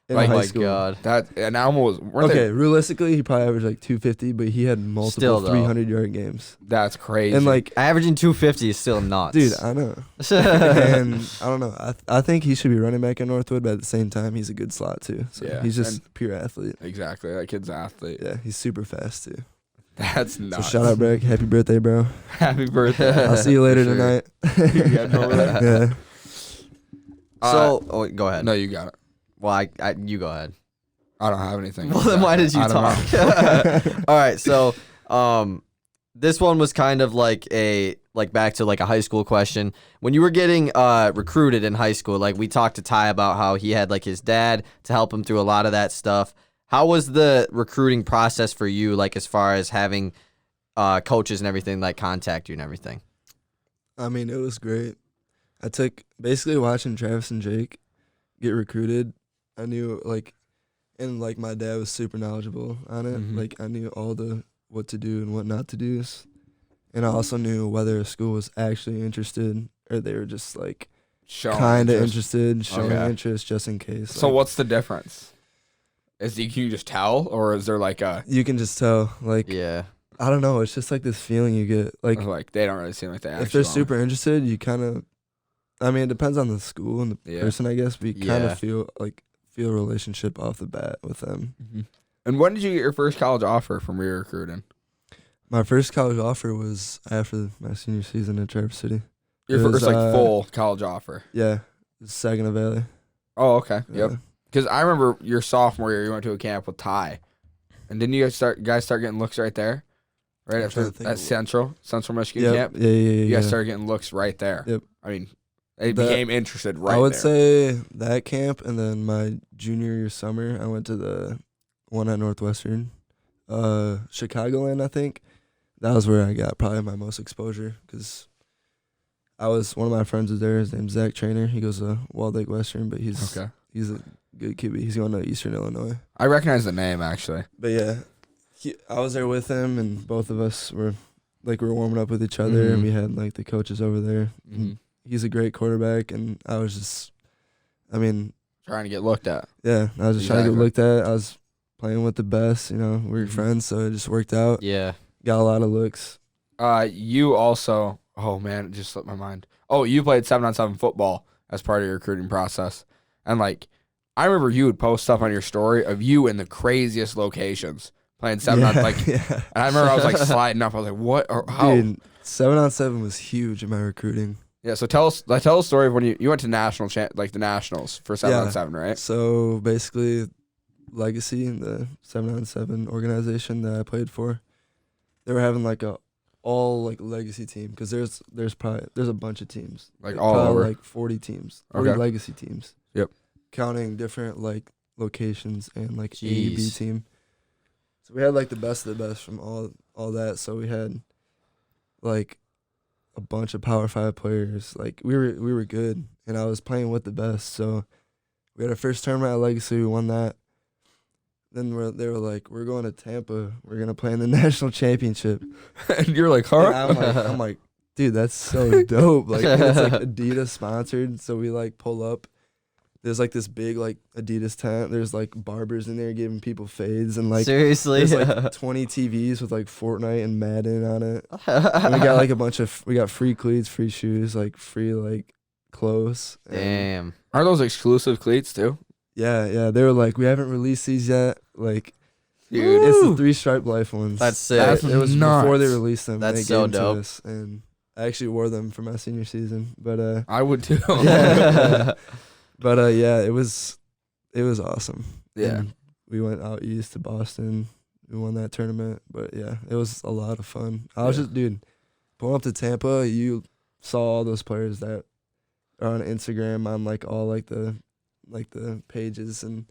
In Like, high Oh my school. God. That and Elmer was weren't Okay, realistically, he probably averaged like 250, but he had multiple Still, though. 300-yard games. that's crazy. And like, Averaging 250 is still nuts. dude, I know. And I don't know. I think he should be running back at Northwood, but at the same time, he's a good slot too. So Yeah, he's just and- pure athlete. exactly, that kid's an athlete. Yeah, he's super fast too. That's nuts. So shout out, Brett. Happy birthday, bro. Happy birthday. I'll see you later For sure. tonight. You got him over there? Yeah. So, go ahead. No, you got it. Well, you go ahead. I don't have anything. Well, then why did you I don't talk? know. All right, so this one was kind of like back to like a high school question. When you were getting recruited in high school, like we talked to Ty about how he had like his dad to help him through a lot of that stuff. How was the recruiting process for you, like as far as having coaches and everything like contact you and everything? I mean, it was great. I took basically watching Travis and Jake get recruited. I knew and my dad was super knowledgeable on it. Mhm. Like I knew all the what to do and what not to do, and I also knew whether a school was actually interested or they were just like Showing kind of interest. interested, showing Okay. interest just in case. So Like, what's the difference? Can you just tell, or is there like a you can just tell. Like Yeah. I don't know. It's just like this feeling you get. Like like they don't really seem like they actually if they're want super interested, you kind of. I mean, it depends on the school and the Yeah. person, I guess. But you kind Yeah. of feel a relationship off the bat with them. Mm-hmm. And when did you get your first college offer from where you were recruiting? My first college offer was after my senior season at Traverse City. Your It was, first full college offer. Yeah, Saginaw Valley. Oh, okay. Yeah. Yep. Because I remember your sophomore year, you went to a camp with Ty, and didn't you guys start getting looks right there? right I'm after trying to think that of Central Michigan Yep. camp. Yeah. You guys Yeah. started getting looks right there. Yep. I mean, they That- became interested right I would there. say that camp, and then my junior year summer, I went to the one at Northwestern, Chicagoland, I think. That was where I got probably my most exposure because one of my friends was there. His name's Zach Trainer. He goes to Walled Lake Western, but he's Okay. a good QB. He's going to Eastern Illinois. I recognize the name actually. But yeah, I was there with him, and both of us were warming up with each other, and we had like the coaches over there. Mhm. He's a great quarterback, and I was just, I mean, Trying to get looked at. yeah, I was just trying to get Exactly. looked at. I was playing with the best, we were Mhm. friends, so it just worked out. Yeah. Got a lot of looks. You also. Oh man, it just slipped my mind. Oh, you played 7-on-7 football as part of your recruiting process, and like, I remember you would post stuff on your story of you in the craziest locations playing 7-on. Like, yeah. and I remember I was like sliding up. I was like, what or how? Dude, 7-on-7 was huge in my recruiting. Yeah, so tell a story of when you went to the nationals for 7-on-7, right? So basically, Legacy, the 7-on-7 organization that I played for, they were having like a all like legacy team because there's a bunch of teams, Like all probably over. like 40 teams, 40 Okay. legacy teams. Yep. Counting different like locations and like A, B Jeez. team. So we had like the best of the best from all that. So we had like a bunch of Power 5 players. Like we were good, and I was playing with the best. So we had our first tournament at Legacy. We won that. Then they were like, we're going to Tampa. We're gonna play in the national championship. And you're like, huh? And I'm like, dude, that's so dope. Like, and it's like Adidas sponsored. So we like pull up. There's like this big like Adidas tent. There's like barbers in there giving people fades, and like Seriously? there's like 20 TVs with like Fortnite and Madden on it. And we got like we got free cleats, free shoes, like free like clothes. And Damn. Are those exclusive cleats too? yeah. They were like, we haven't released these yet. Like, Dude, it's the 3-stripe life ones. That's sick. That's It was nuts. before they released them. That's they so gave them dope. to us, and I actually wore them for my senior season. But I would too. yeah. But yeah, it was awesome. Yeah. And we went out east to Boston. We won that tournament. But yeah, it was a lot of fun. I was Yeah. just, dude, pulling up to Tampa, you saw all those players that are on Instagram on like all like the pages, and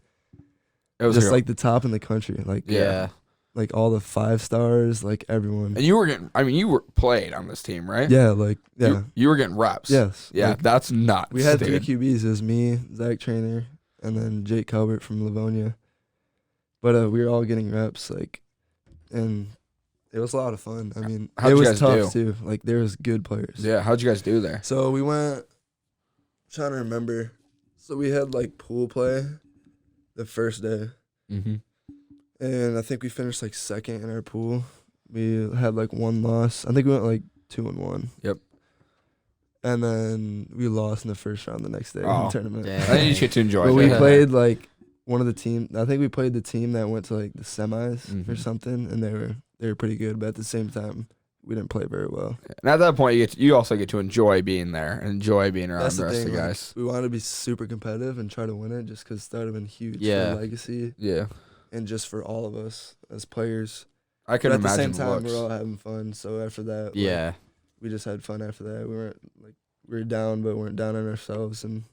It was just like, like the top in the country. Like Yeah. like all the 5 stars, like everyone. and you were played on this team, right? Yeah, like yeah. You were getting reps. Yes. Yeah, like, that's nuts. we had dude. 3 QBs. It was me, Zach Trainer, and then Jake Calvert from Livonia. But we were all getting reps, like, and it was a lot of fun. I mean, How'd it you was guys tough do? too. Like there was good players. Yeah, how'd you guys do there? So we went. Trying to remember. So we had like pool play, the first day, Mm-hmm. and I think we finished like second in our pool. We had like 1 loss. I think we went like 2-1. Yep. And then we lost in the first round the next day in Oh, the tournament. damn. I think you just get to enjoy But it. we played like one of the team. I think we played the team that went to like the semis or Mhm. something, and they were pretty good. But at the same time, we didn't play very well. And at that point, you also get to enjoy being there and enjoy being around That's the the rest thing. of the Like, guys. we wanted to be super competitive and try to win it, just because that would have been huge Yeah. for legacy Yeah, and just for all of us as players. I But can at the imagine same time, looks. we're all having fun. So after that, like, Yeah. we just had fun. After that, we were down, but weren't down on ourselves, and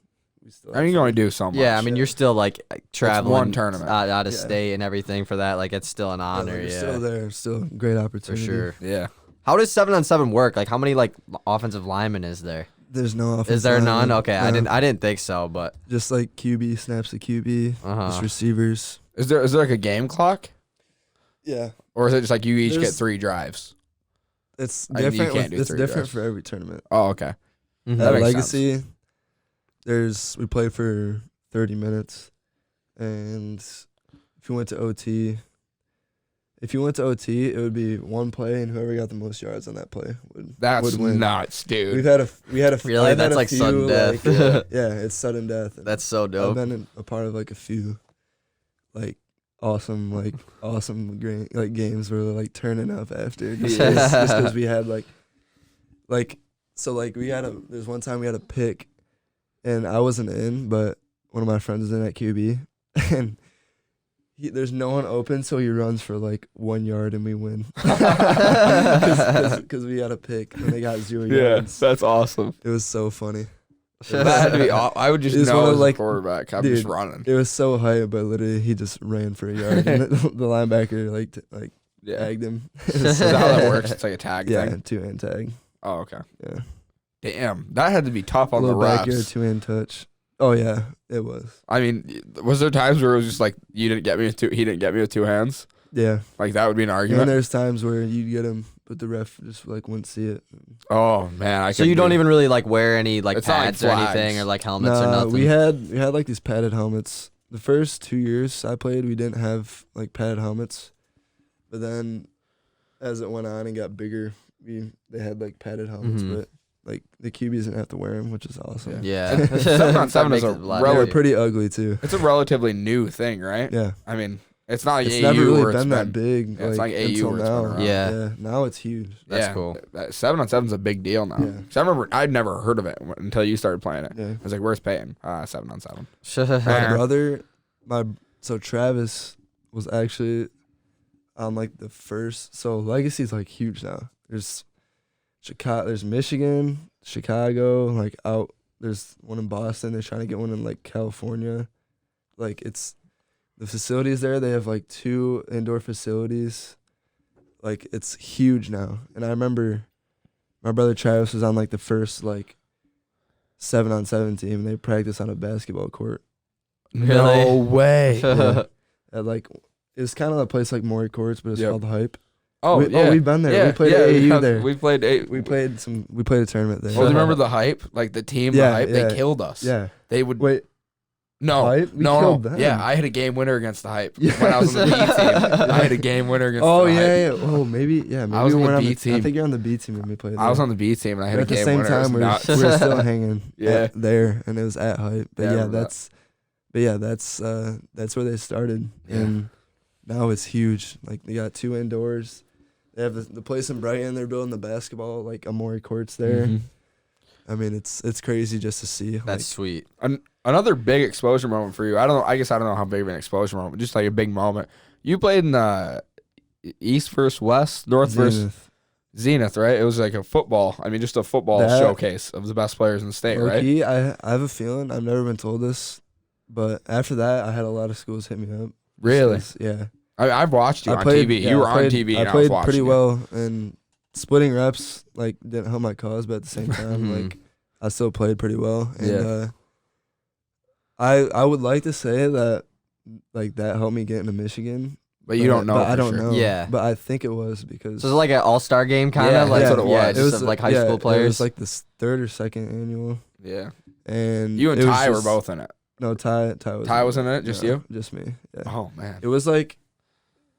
we still. I mean, you can only do so much. Yeah, I mean, yeah. you're still like traveling one tournament. out of Yeah. state and everything for that. Like, it's still an honor. You're Yeah, still there, still a great for opportunity. sure. Yeah. How does 7-on-7 work? Like, how many like offensive linemen is there? There's no offense. Is there none? lineman. Okay, No. I didn't think so, but Just like QB snaps to QB, uh-huh. just receivers. Is there like a game clock, Yeah, or is it just like you each get There's- 3 drives? it's I mean, you different. can't do It's 3 different drives. for every tournament. Oh, okay. Mhm. That At makes Legacy, we played for 30 minutes, and if you went to OT, it would be 1 play, and whoever got the most yards on that play would That's win. nuts, dude. We had a Really? I've had That's a like few, sudden death. yeah, it's sudden death. and That's so I've dope. been a part of like a few, like awesome games where they're like turning up after just because we had there's one time we had a pick, and I wasn't in, but one of my friends was in at QB, and there's no one open, so he runs for like 1 yard and we win. Because we had a pick and they got 0 yards. that's awesome. It was so funny. That had to be. I would just It's one know of, as like, a quarterback. I'm dude, just running. It was so hype, but literally he just ran for a yard. And the linebacker Yeah. tagged him. Is that how that works? It's like a tag Yeah, thing. 2-hand tag. Oh, okay. Yeah. Damn, that had to be tough A on the little backyard refs. 2-hand touch. Oh yeah, it was. I mean, was there times where it was just like you didn't get me with two? He didn't get me with 2 hands. Yeah. Like that would be an And argument. there's times where you'd get him, but the ref just like wouldn't see it. Oh man, So you don't even really like wear any like It's not like pads or anything flags. or like helmets or Nah, nothing. we had like these padded helmets. The first 2 years I played, we didn't have like padded helmets, but then as it went on and got bigger, they had like padded helmets, Mhm. but like the QBs didn't have to wear them, which is awesome. Yeah. 7-on-7 That is a makes it lot They were Really? pretty ugly too. It's a relatively new thing, right? Yeah, I mean, it's not like it's AU never really where it's been that big. yeah, it's like AU until where it's been now. around. Yeah. Now it's huge. That's cool. 7-on-7 is a big deal now. Yeah. 'Cause I remember I'd never heard of it until you started playing it. Yeah. I was like, "Where's Peyton?" 7-on-7. My Fair. brother, so Travis was actually on like the first. So Legacy's like huge now. There's Chicago, there's Michigan, Chicago, like out. There's one in Boston. They're trying to get one in like California. Like it's the facilities there. They have like 2 indoor facilities. Like it's huge now. And I remember my brother Travis was on like the first like 7-on-7 team. And they practice on a basketball court. Really? No way. Yeah. At like it was kind of a place like Maury Courts, but it's Yep. called Hype. Oh, yeah. We've been there. Yeah, We played yeah, AAU there. We played a. We played a tournament there. Oh, do you remember the hype? Like the team, Yeah, the hype. yeah. They killed us. Yeah. They would. Wait. No, Hype? We no, killed no. them. Yeah, I had a game winner against the hype Yeah. when I was on the B team. I had a game winner against. Oh the yeah, hype. yeah. Oh maybe yeah. Maybe was we on the weren't B I team. think you're on the B team when we played. I was there. on the B team and I had But a at the game same winner. It was time, nuts. we're still hanging. Yeah. There, and it was at Hype. But Yeah, I yeah, remember that's where they started, Yeah. and now it's huge. Like they got 2 indoors. They have the place in Brighton. They're building the basketball like Amori Courts there. Mhm. I mean, it's crazy just to see. That's sweet. Another big exposure moment for you. I don't know. I guess I don't know how big of an exposure moment, but just like a big moment. You played in the East versus West, North versus Zenith. Zenith, right? It was like a football. I mean, just a football That- showcase of the best players in the state, right? Low-key, I have a feeling I've never been told this, but after that, I had a lot of schools hit me up. Really? Yeah. I've watched you I on played- TV. yeah, You were I played- on TV. And I I was played watching pretty you. well, and splitting reps like didn't help my cause, but at the same time, like I still played pretty well. And Yeah. I would like to say that like that helped me get into Michigan, But you don't know. But I for don't sure. know. Yeah. But I think it was because So it's like an all-star game kind Yeah, of like that's what it yeah, was. just of like high school It players. was like the 3rd or 2nd annual, Yeah. and You and it was Ty were just- both in it. No, Ty was. Ty was in it. Just No, you. Just me. Yeah. Oh man. It was like,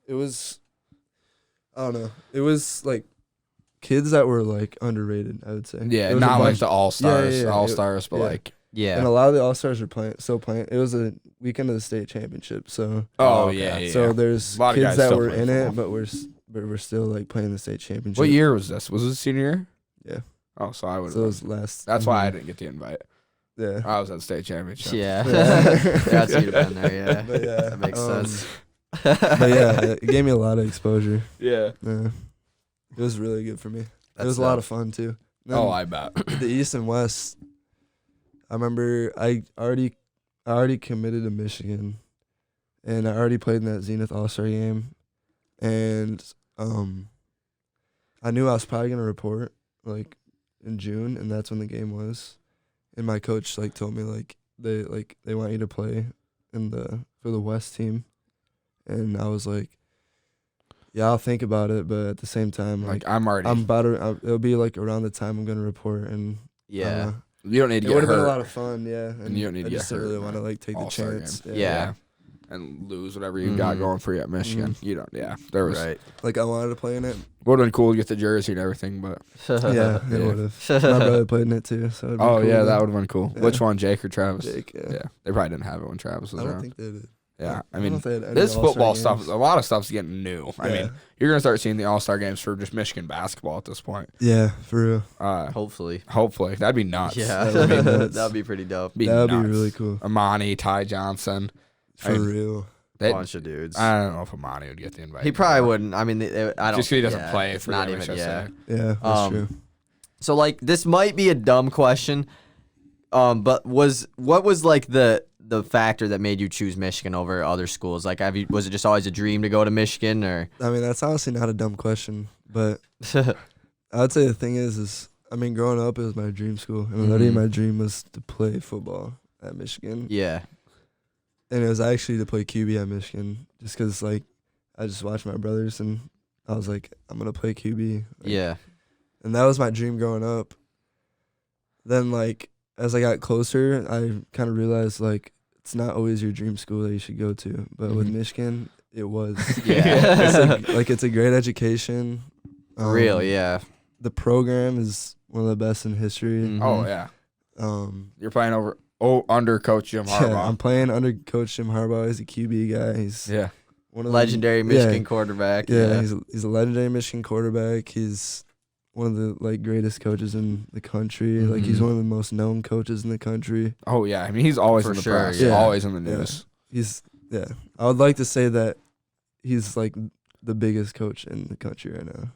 it was, I don't know. It was like kids that were like underrated, I would say. Yeah, It was a not like bunch- the all stars, yeah. all stars, but yeah. like. yeah. And a lot of the All Stars are still playing. It was a weekend of the state championship, so Oh okay. yeah, yeah. so there's A lot of kids guys that still were play in football. it, but we're still like playing the state championship. What year was this? Was this senior year? Yeah. Oh, so I would. So it was last. That's why I didn't get the invite. Yeah. I was at the state championship. Yeah. Yeah. That's you'd have been there, yeah. But yeah, That makes sense. But yeah, it gave me a lot of exposure. Yeah. Yeah. It was really good for me. That's it was a lot of fun too. Then Oh, I bet. the East and West. I remember I already committed to Michigan, and I already played in that Zenith All-Star game, and I knew I was probably gonna report like in June, and that's when the game was, and my coach like told me they want you to play for the West team, and I was like, yeah, I'll think about it, but at the same time, Like I'm already. I'm about to. It'll be like around the time I'm gonna report, and Yeah. you don't need to it get would have hurt. been a lot of fun, yeah. And you don't need I to just get didn't hurt, really want to man. like take the All-star chance. game. Yeah. And lose whatever you got going for you at Michigan. You don't. Yeah. There was. Right. Like I wanted to play in it. Would have been cool to get the jersey and everything, but. Yeah, it Yeah. would have. My brother played in it too, so. It'd be Oh cool yeah, to- that would have been cool. Yeah. Which one, Jake or Travis? Jake, yeah. Yeah. They probably didn't have it when Travis was I don't around. think they did. Yeah. I don't know mean, if they had any this All-Star football games. stuff, a lot of stuff's getting new. I Yeah. mean, you're gonna start seeing the All-Star games for just Michigan basketball at this point. Yeah, for real. Hopefully. Hopefully, that'd be nuts. Yeah. That would be nuts. That'd be pretty dope. Be That would be nuts. really cool. Amani, Ty Johnson. For real. bunch of dudes. I don't know if Amani would get the invite. He probably wouldn't. I mean, I don't. Just because he doesn't play It's for not them, even. I should Yeah. say. Yeah, that's true. So like, this might be a dumb question, but what was like the factor that made you choose Michigan over other schools? Like, was it just always a dream to go to Michigan, or? I mean, that's honestly not a dumb question, but I would say the thing is I mean, growing up, it was my dream school, and literally my dream was to play football at Michigan. Yeah. And it was actually to play QB at Michigan, just because, like, I just watched my brothers, and I was like, I'm going to play QB. Like, Yeah. And that was my dream growing up. Then, like, as I got closer, I kind of realized, like, it's not always your dream school that you should go to. But with Michigan, it was. Yeah. It's a great education. For real, yeah. The program is one of the best in history. Mhm. Oh, yeah. You're playing under Coach Jim Harbaugh. Yeah, I'm playing under Coach Jim Harbaugh. He's a QB guy. He's one of Legendary Michigan quarterback. Yeah, he's a legendary Michigan quarterback. He's one of the like greatest coaches in the country. Like he's one of the most known coaches in the country. Oh yeah, I mean he's always For in the sure, press. yeah. Always in the news. I would like to say that he's like the biggest coach in the country right now.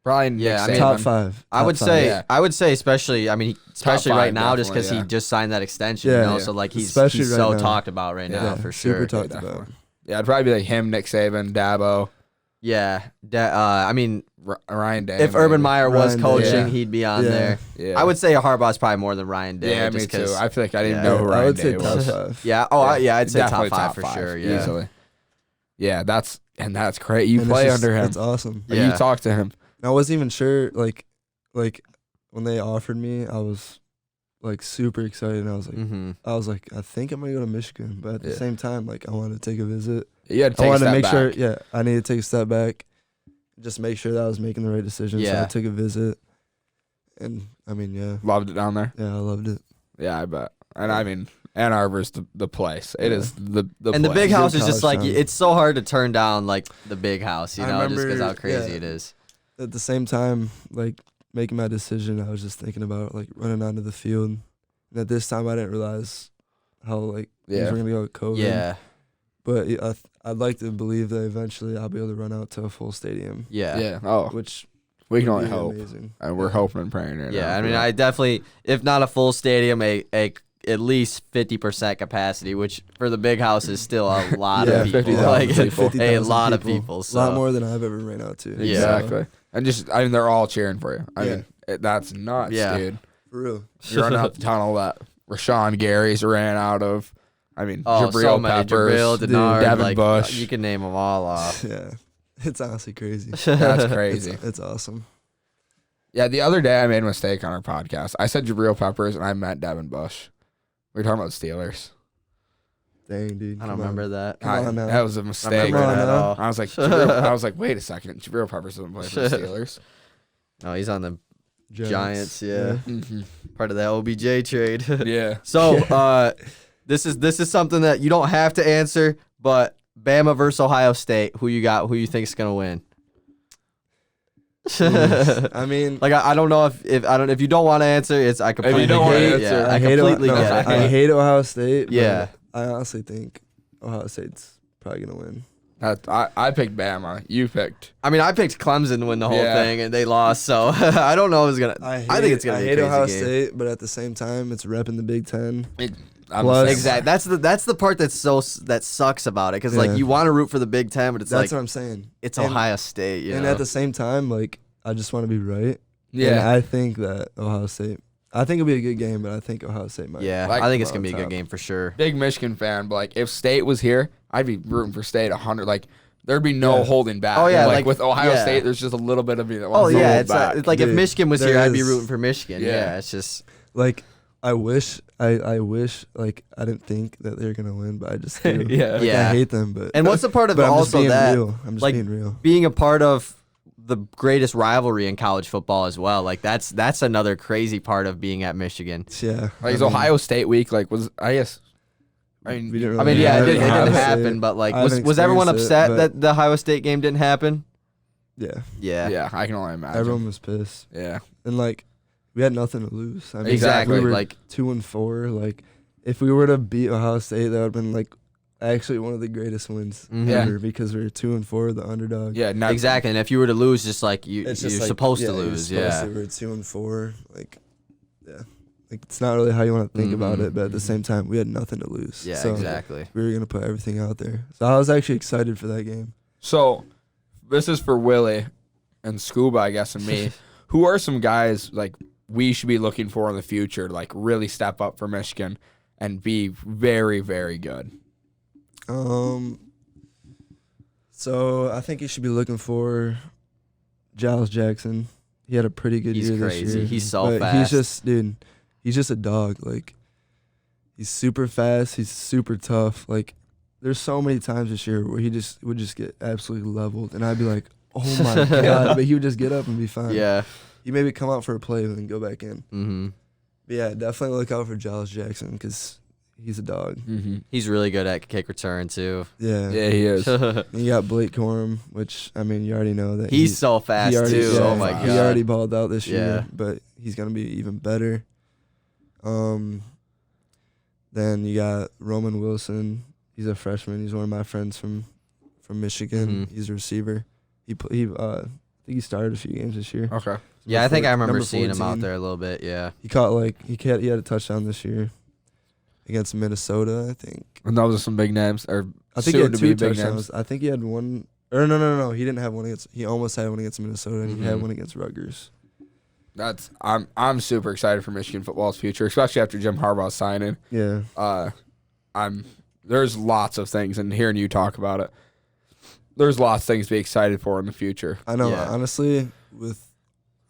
Probably Yeah, I mean, Top five. I would Top say, yeah. I would say, especially, I mean, especially five, right now, just definitely, because he yeah. just signed that extension, Yeah, you know. yeah. So like he's Especially right so now. talked about right now Yeah, for super sure. talked definitely. about. Yeah, it'd probably be like him, Nick Saban, Dabo, Yeah, I mean, Ryan Day. if Urban Meyer was Ryan Day. coaching, Yeah. he'd be on Yeah. there. Yeah. I would say Harbaugh's probably more than Ryan Day. Yeah, me just too. 'cause- I feel like I didn't yeah. know who I Ryan would Day say top was. five. Yeah. I'd say Definitely top five for sure. Yeah. easily. Yeah, that's great. You And play it's just- under him. That's awesome. Like, Yeah. you talk to him. And I wasn't even sure, like when they offered me, I was like super excited. And I was like, Mm-hmm. I think I'm gonna go to Michigan, but at the Yeah. same time, like I wanted to take a visit. You had to I take a wanted to step make back. sure, yeah, I need to take a step back, just make sure that I was making the right decision. So Yeah. I took a visit, and I mean, yeah, Loved it down there. I loved it. Yeah, I bet. And I mean, Ann Arbor's the place. It Yeah. is the And the place. big house is college just like town. it's so hard to turn down like the big house, you I know, just because how remember- crazy yeah. it is. At the same time, like making my decision, I was just thinking about like running onto the field. And at this time, I didn't realize how like things Yeah. were gonna go with COVID. Yeah. But I'd like to believe that eventually I'll be able to run out to a full stadium, Yeah. Yeah. Oh, which we can would only be hope. amazing. And we're hoping and praying right now. Yeah, I for mean, that. I definitely, if not a full stadium, a at least 50% capacity, which for the big house is still a lot Yeah, of people. 50,000 Like, people. a 50,000 lot of people. A So. lot more than I've ever ran out to. Yeah. Exactly. And just, I mean, they're all cheering for you. I Yeah. mean, that's nuts, Yeah. dude. For real. You're running out the tunnel that Rashan Gary's ran out of. I mean, Oh, Jabril so many. Peppers, Jabril, Dude, Denard, Devin like, Bush. You can name them all off. Yeah. It's honestly crazy. That's crazy. It's awesome. Yeah, the other day I made a mistake on our podcast. I said Jabril Peppers and I meant Devin Bush. We were talking about Steelers. Dang, dude. I don't come on. remember that. Come on now. That was a mistake. Remember Come on it at now. all. I was like, I was like, wait a second. Jabril Peppers doesn't play for the Steelers. No, he's on the Giants, yeah. Mm-hmm. Part of that OBJ trade. Yeah. So, this is something that you don't have to answer, but Bama versus Ohio State, who you got? Who you think is gonna win? I mean, Like I don't know if you don't want to answer, I completely don't wanna get it. answer, Yeah, I hate completely no, get it. I hate Ohio State. Yeah. But I honestly think Ohio State's probably gonna win. I picked Bama. You picked. I mean, I picked Clemson to win the whole Yeah. thing, and they lost. So I don't know who's gonna. I think it's gonna I be a hate crazy Ohio game. State, but at the same time, it's repping the Big Ten. I'm Plus- Exactly. That's the part that sucks about it, because like Yeah. you want to root for the Big Ten, but it's That's like what I'm saying. it's And- Ohio State. You And know? at the same time, like I just want to be right. And Yeah. I think that Ohio State. I think it'll be a good game, but I think Ohio State might. yeah, Like I think it's come gonna be a on good top. game for sure. Big Michigan fan, but like if State was here, I'd be rooting for State 100. Like there'd be no Yeah. holding back. Oh, yeah, like, like- with Ohio yeah. State, there's just a little bit of me that Oh wants to yeah, hold it's back. like if Dude, Michigan was there here, I'd be is- rooting for Michigan. Yeah. Yeah, it's just Like I wish like I didn't think that they were gonna win, but I just do. Yeah. Like, Yeah. I hate them, but and what's the part of but I'm just also being that real. I'm just like, being real. being a part of the greatest rivalry in college football as well. Like that's another crazy part of being at Michigan. Yeah. Like is I mean, Ohio State week like was I guess. I mean, we didn't I really mean, yeah, it have didn't Ohio happen, State. but like I haven't was everyone experienced upset it, that the Ohio State game didn't happen? Yeah. Yeah. yeah, I can only imagine. Everyone was pissed, Yeah. and like we had nothing to lose. I mean, Exactly, We were like- 2-4. Like if we were to beat Ohio State, that would have been like actually one of the greatest wins Mhm. ever because we were 2-4, the underdog. Yeah, not Exactly. And if you were to lose, just like you're It's just supposed to you're lose. supposed to. Yeah. We're 2-4. Like, yeah, like it's not really how you want to think about Mhm. it, but at the same time, we had nothing to lose. Yeah, so exactly. we were gonna put everything out there. So I was actually excited for that game. So, this is for Willie and Scuba, I guess, and me. Who are some guys like we should be looking for in the future to like really step up for Michigan and be very, very good? So I think you should be looking for Giles Jackson. He had a pretty good He's year crazy. this year. He's so but fast. He's just a dog. Like, he's super fast. He's super tough. Like, there's so many times this year where he just would just get absolutely leveled, and I'd be like, oh my god! But he would just get up and be fine. Yeah. He maybe come out for a play and then go back in. Mm-hmm. But yeah, definitely look out for Giles Jackson because he's a dog. Mm-hmm. He's really good at kick return too. Yeah. Yeah, he is. And you got Blake Corum, which I mean, you already know that He's so fast already, too. yeah, Oh my god. He already balled out this Yeah. year, but he's gonna be even better. Then you got Roman Wilson. He's a freshman. He's one of my friends from Michigan. Mhm. He's a receiver. I think he started a few games this year. Okay. Yeah, I think I remember Number seeing him out 14. there a little bit. Yeah. He had a touchdown this year against Minnesota, I think. And those are some big names. Or I think he had soon to be 2 big touchdowns. names. I think he had one. Or no. He didn't have one against. He almost had one against Minnesota, and he had Mhm. one against Rutgers. I'm super excited for Michigan football's future, especially after Jim Harbaugh signing. Yeah. There's lots of things, and hearing you talk about it, there's lots of things to be excited for in the future. I know. Yeah. Honestly, with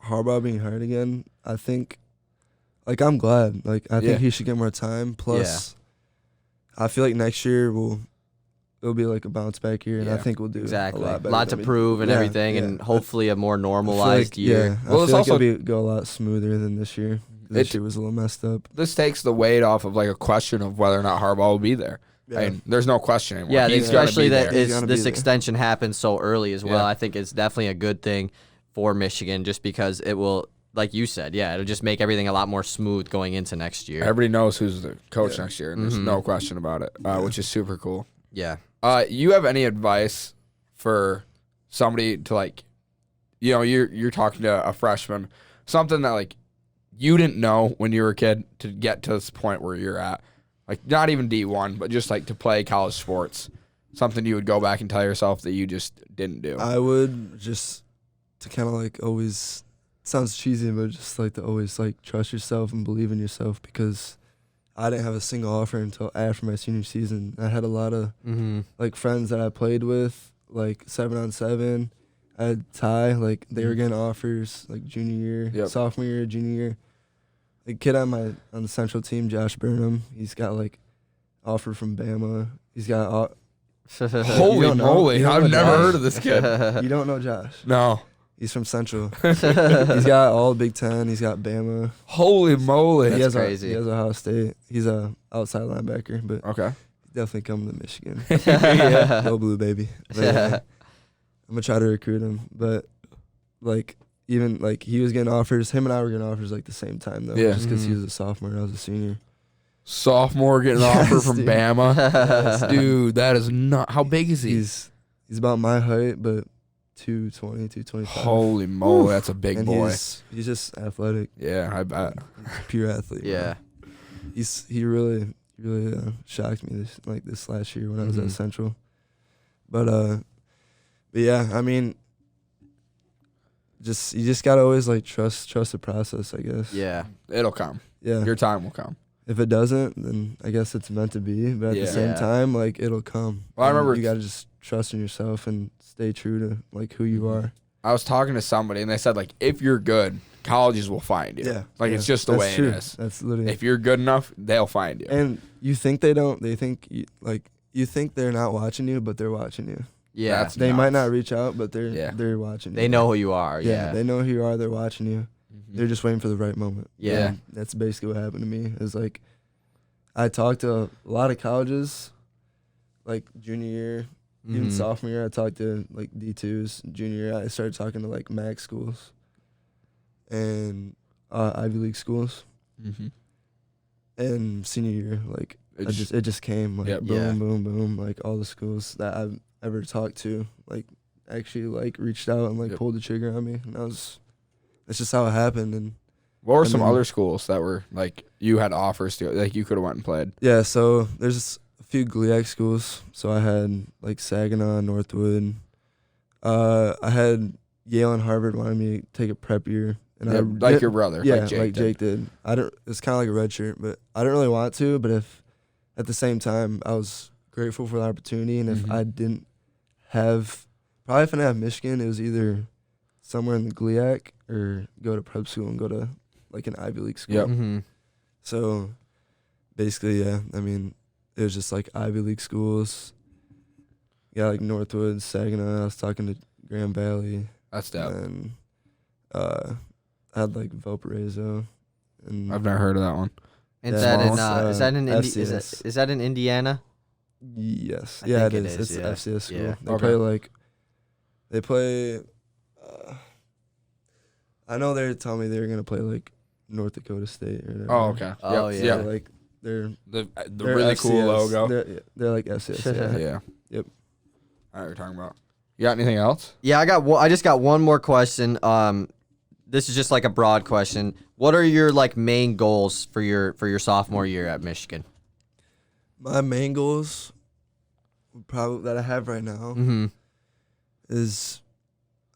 Harbaugh being hired again, I think, like, I'm glad. Like, I Yeah. think he should get more time. Plus, I feel like next year it'll be like a bounce back year, and I Yeah, think we'll do Exactly. a lot better. Lot to than we- prove and Yeah, everything, yeah. and hopefully a more I feel normalized like, year. Yeah, Well, I it's feel like also- it'll go a lot smoother than this year. This year was a little messed up. This takes the weight off of like a question of whether or not Harbaugh will be there. Yeah. I mean, there's no question anymore. Yeah, He's gonna especially be that there. He's gonna be this there. extension happened so early as well. Yeah. I think it's definitely a good thing for Michigan, just because it will, like you said, it'll just make everything a lot more smooth going into next year. Everybody knows who's the coach Yeah. next year, and there's Mhm. no question about it, which is super cool. Yeah. You have any advice for somebody to like, you're talking to a freshman, something that like you didn't know when you were a kid to get to this point where you're at, like not even D1, but just like to play college sports, something you would go back and tell yourself that you just didn't do. I would just to kind of like always, sounds cheesy, but just like to always like trust yourself and believe in yourself, because I didn't have a single offer until after my senior season. I had a lot of Mm-hmm. like friends that I played with, like 7-on-7. I had Ty, like they were getting offers like junior year, Yep. sophomore year, junior year. The kid on the central team, Josh Burnham, he's got like offer from Bama. He's got Holy don't know? moly! You don't I've know never Josh? heard of this kid. you don't know Josh. No. He's from Central. He's got all Big Ten. He's got Bama. Holy moly! That's he has crazy. He has Ohio State. He's a outside linebacker, but Okay. he's definitely coming to Michigan. Yeah. Go blue, baby. But, I'm gonna try to recruit him, but like even like he was getting offers. Him and I were getting offers like the same time though. Yeah. Just because he Mhm. was a sophomore and I was a senior. Sophomore getting an offer Yes, from dude. Bama. Dude, that is not. How big is he? He's about my height, but 220, 225. Holy moly, that's a big and boy. he's just athletic, Yeah, I bet. pure athlete. bro. Yeah. He really shocked me this last year when I was Mhm. at Central. But yeah, I mean, you just gotta always like trust the process, I guess. Yeah. It'll come. Yeah. Your time will come. If it doesn't, then I guess it's meant to be. But at Yeah. the same Yeah. time, like it'll come. Well, I And remember- you gotta just trust in yourself and stay true to like who you are. I was talking to somebody and they said like if you're good, colleges will find you. Yeah. Like Yeah. it's just the That's way true. it is. That's literally. If you're good enough, they'll find you. And you think they don't. They think you think they're not watching you, but they're watching you. Yeah. That's- They nuts. might not reach out, but Yeah. they're watching you. They know who you are. Yeah, Yeah. they know who you are. They're watching you. Mhm. They're just waiting for the right moment. Yeah. And that's basically what happened to me. Is like, I talked to a lot of colleges, like junior year, even Mhm. sophomore year. I talked to like D2s. Junior year, I started talking to like MAC schools and Ivy League schools. Mhm. And senior year, like it just came like Yep. boom, Yeah. boom, boom. Like all the schools that I've ever talked to, like actually like reached out and like Yep. pulled the trigger on me. And that's just how it happened. And What were I some mean- other schools that were like you had offers to, like you could have went and played? yeah, so there's a few GLIAC schools. So I had like Saginaw, Northwood. I had Yale and Harvard wanted me to take a prep year, and Yeah, I like did- your brother, yeah, like Jake did. did. I don't. It's kind of like a red shirt, but I didn't really want to. But if at the same time, I was grateful for the opportunity, and if Mhm. I didn't have, probably if I didn't have Michigan, it was either somewhere in the GLIAC or go to prep school and go to like an Ivy League school. Yep. Mm-hmm. So basically, yeah, I mean, it was just like Ivy League schools. Yeah, like Northwood, Saginaw. I was talking to Grand Valley, That's dope. and I had like Valparaiso, and I've never heard of that one. Is Yeah, that in it's, is that in FCS. is that in Indiana? yes, I yeah, think it is. It's yeah. an FCS school. Yeah. They Okay. play. I know they're telling me they're gonna play like North Dakota State or whatever. Oh, okay. Oh, Yep. yeah. They're like they're The they're really cool FCS. logo. They're like FCS. Yeah. Yeah. Yep. I know what you're talking about. You got anything else? Yeah, I just got one more question. This is just like a broad question. What are your like main goals for your sophomore year at Michigan? My main goals, probably that I have right now, Mm-hmm. is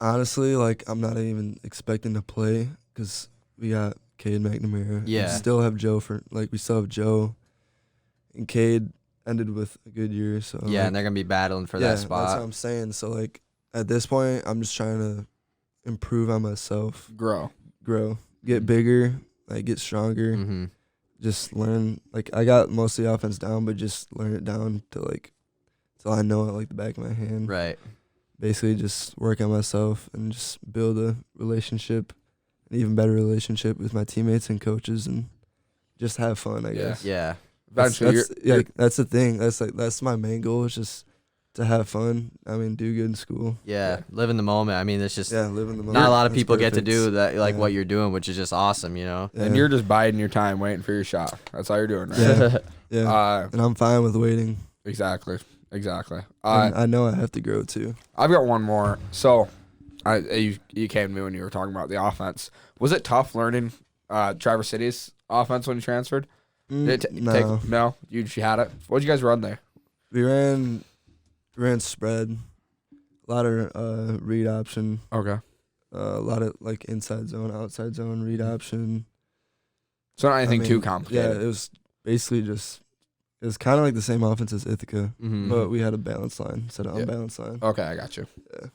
honestly like I'm not even expecting to play because we got Cade McNamara. Yeah. We still have Joe and Cade ended with a good year. So Yeah, like, and they're gonna be battling for yeah, that that's what spot. I'm saying. So like at this point, I'm just trying to improve on myself, Grow. grow, get bigger, like get stronger. Mm-hmm. Just learn, like I got most of the offense down, but just learn it down to like till I know it like the back of my hand. Right. Basically just work on myself and just build a relationship, an even better relationship with my teammates and coaches, and just have fun, I Yeah. guess. Yeah. Eventually, That's the thing. That's my main goal, is just to have fun. I mean, do good in school. Yeah. Live in the moment. I mean, it's just Yeah, live in the moment. not a lot of That's people get to perfect. do that like Yeah. what you're doing, which is just awesome, you know. Yeah. and you're just biding your time, waiting for your shot. That's all you're doing, right? Yeah. Yeah. Uh, And I'm fine with waiting. exactly. And I know I have to grow too. I've got one more. So, you came to me when you were talking about the offense. Was it tough learning Traverse City's offense when you transferred? Did it No. no? You had it. What did you guys run there? We ran spread, a lot of read option, Okay. a lot of like inside zone, outside zone, read option. So not anything I too mean, complicated. Yeah, it was basically it was kind of like the same offense as Ithaca, Mm-hmm. but we had a balance line instead of Yeah. unbalanced line. Okay, I got you. Yeah.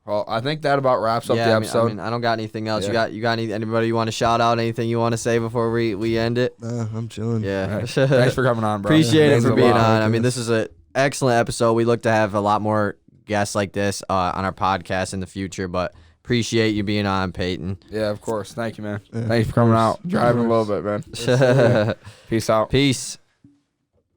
Well, I think that about wraps up the I episode. don't got anything else. Yeah. You got anybody you want to shout out? Anything you want to say before we end it? Nah, I'm chilling. Yeah. All right. Thanks for coming on, bro. Appreciate it Thanks for a being lot. on. I mean, this is an excellent episode. We look to have a lot more guests like this on our podcast in the future, but appreciate you being on, Peyton. Yeah, of course. Thank you, man. Yeah, Thanks for of coming course. out. Driving a Of little course. bit, man. Peace out. Peace.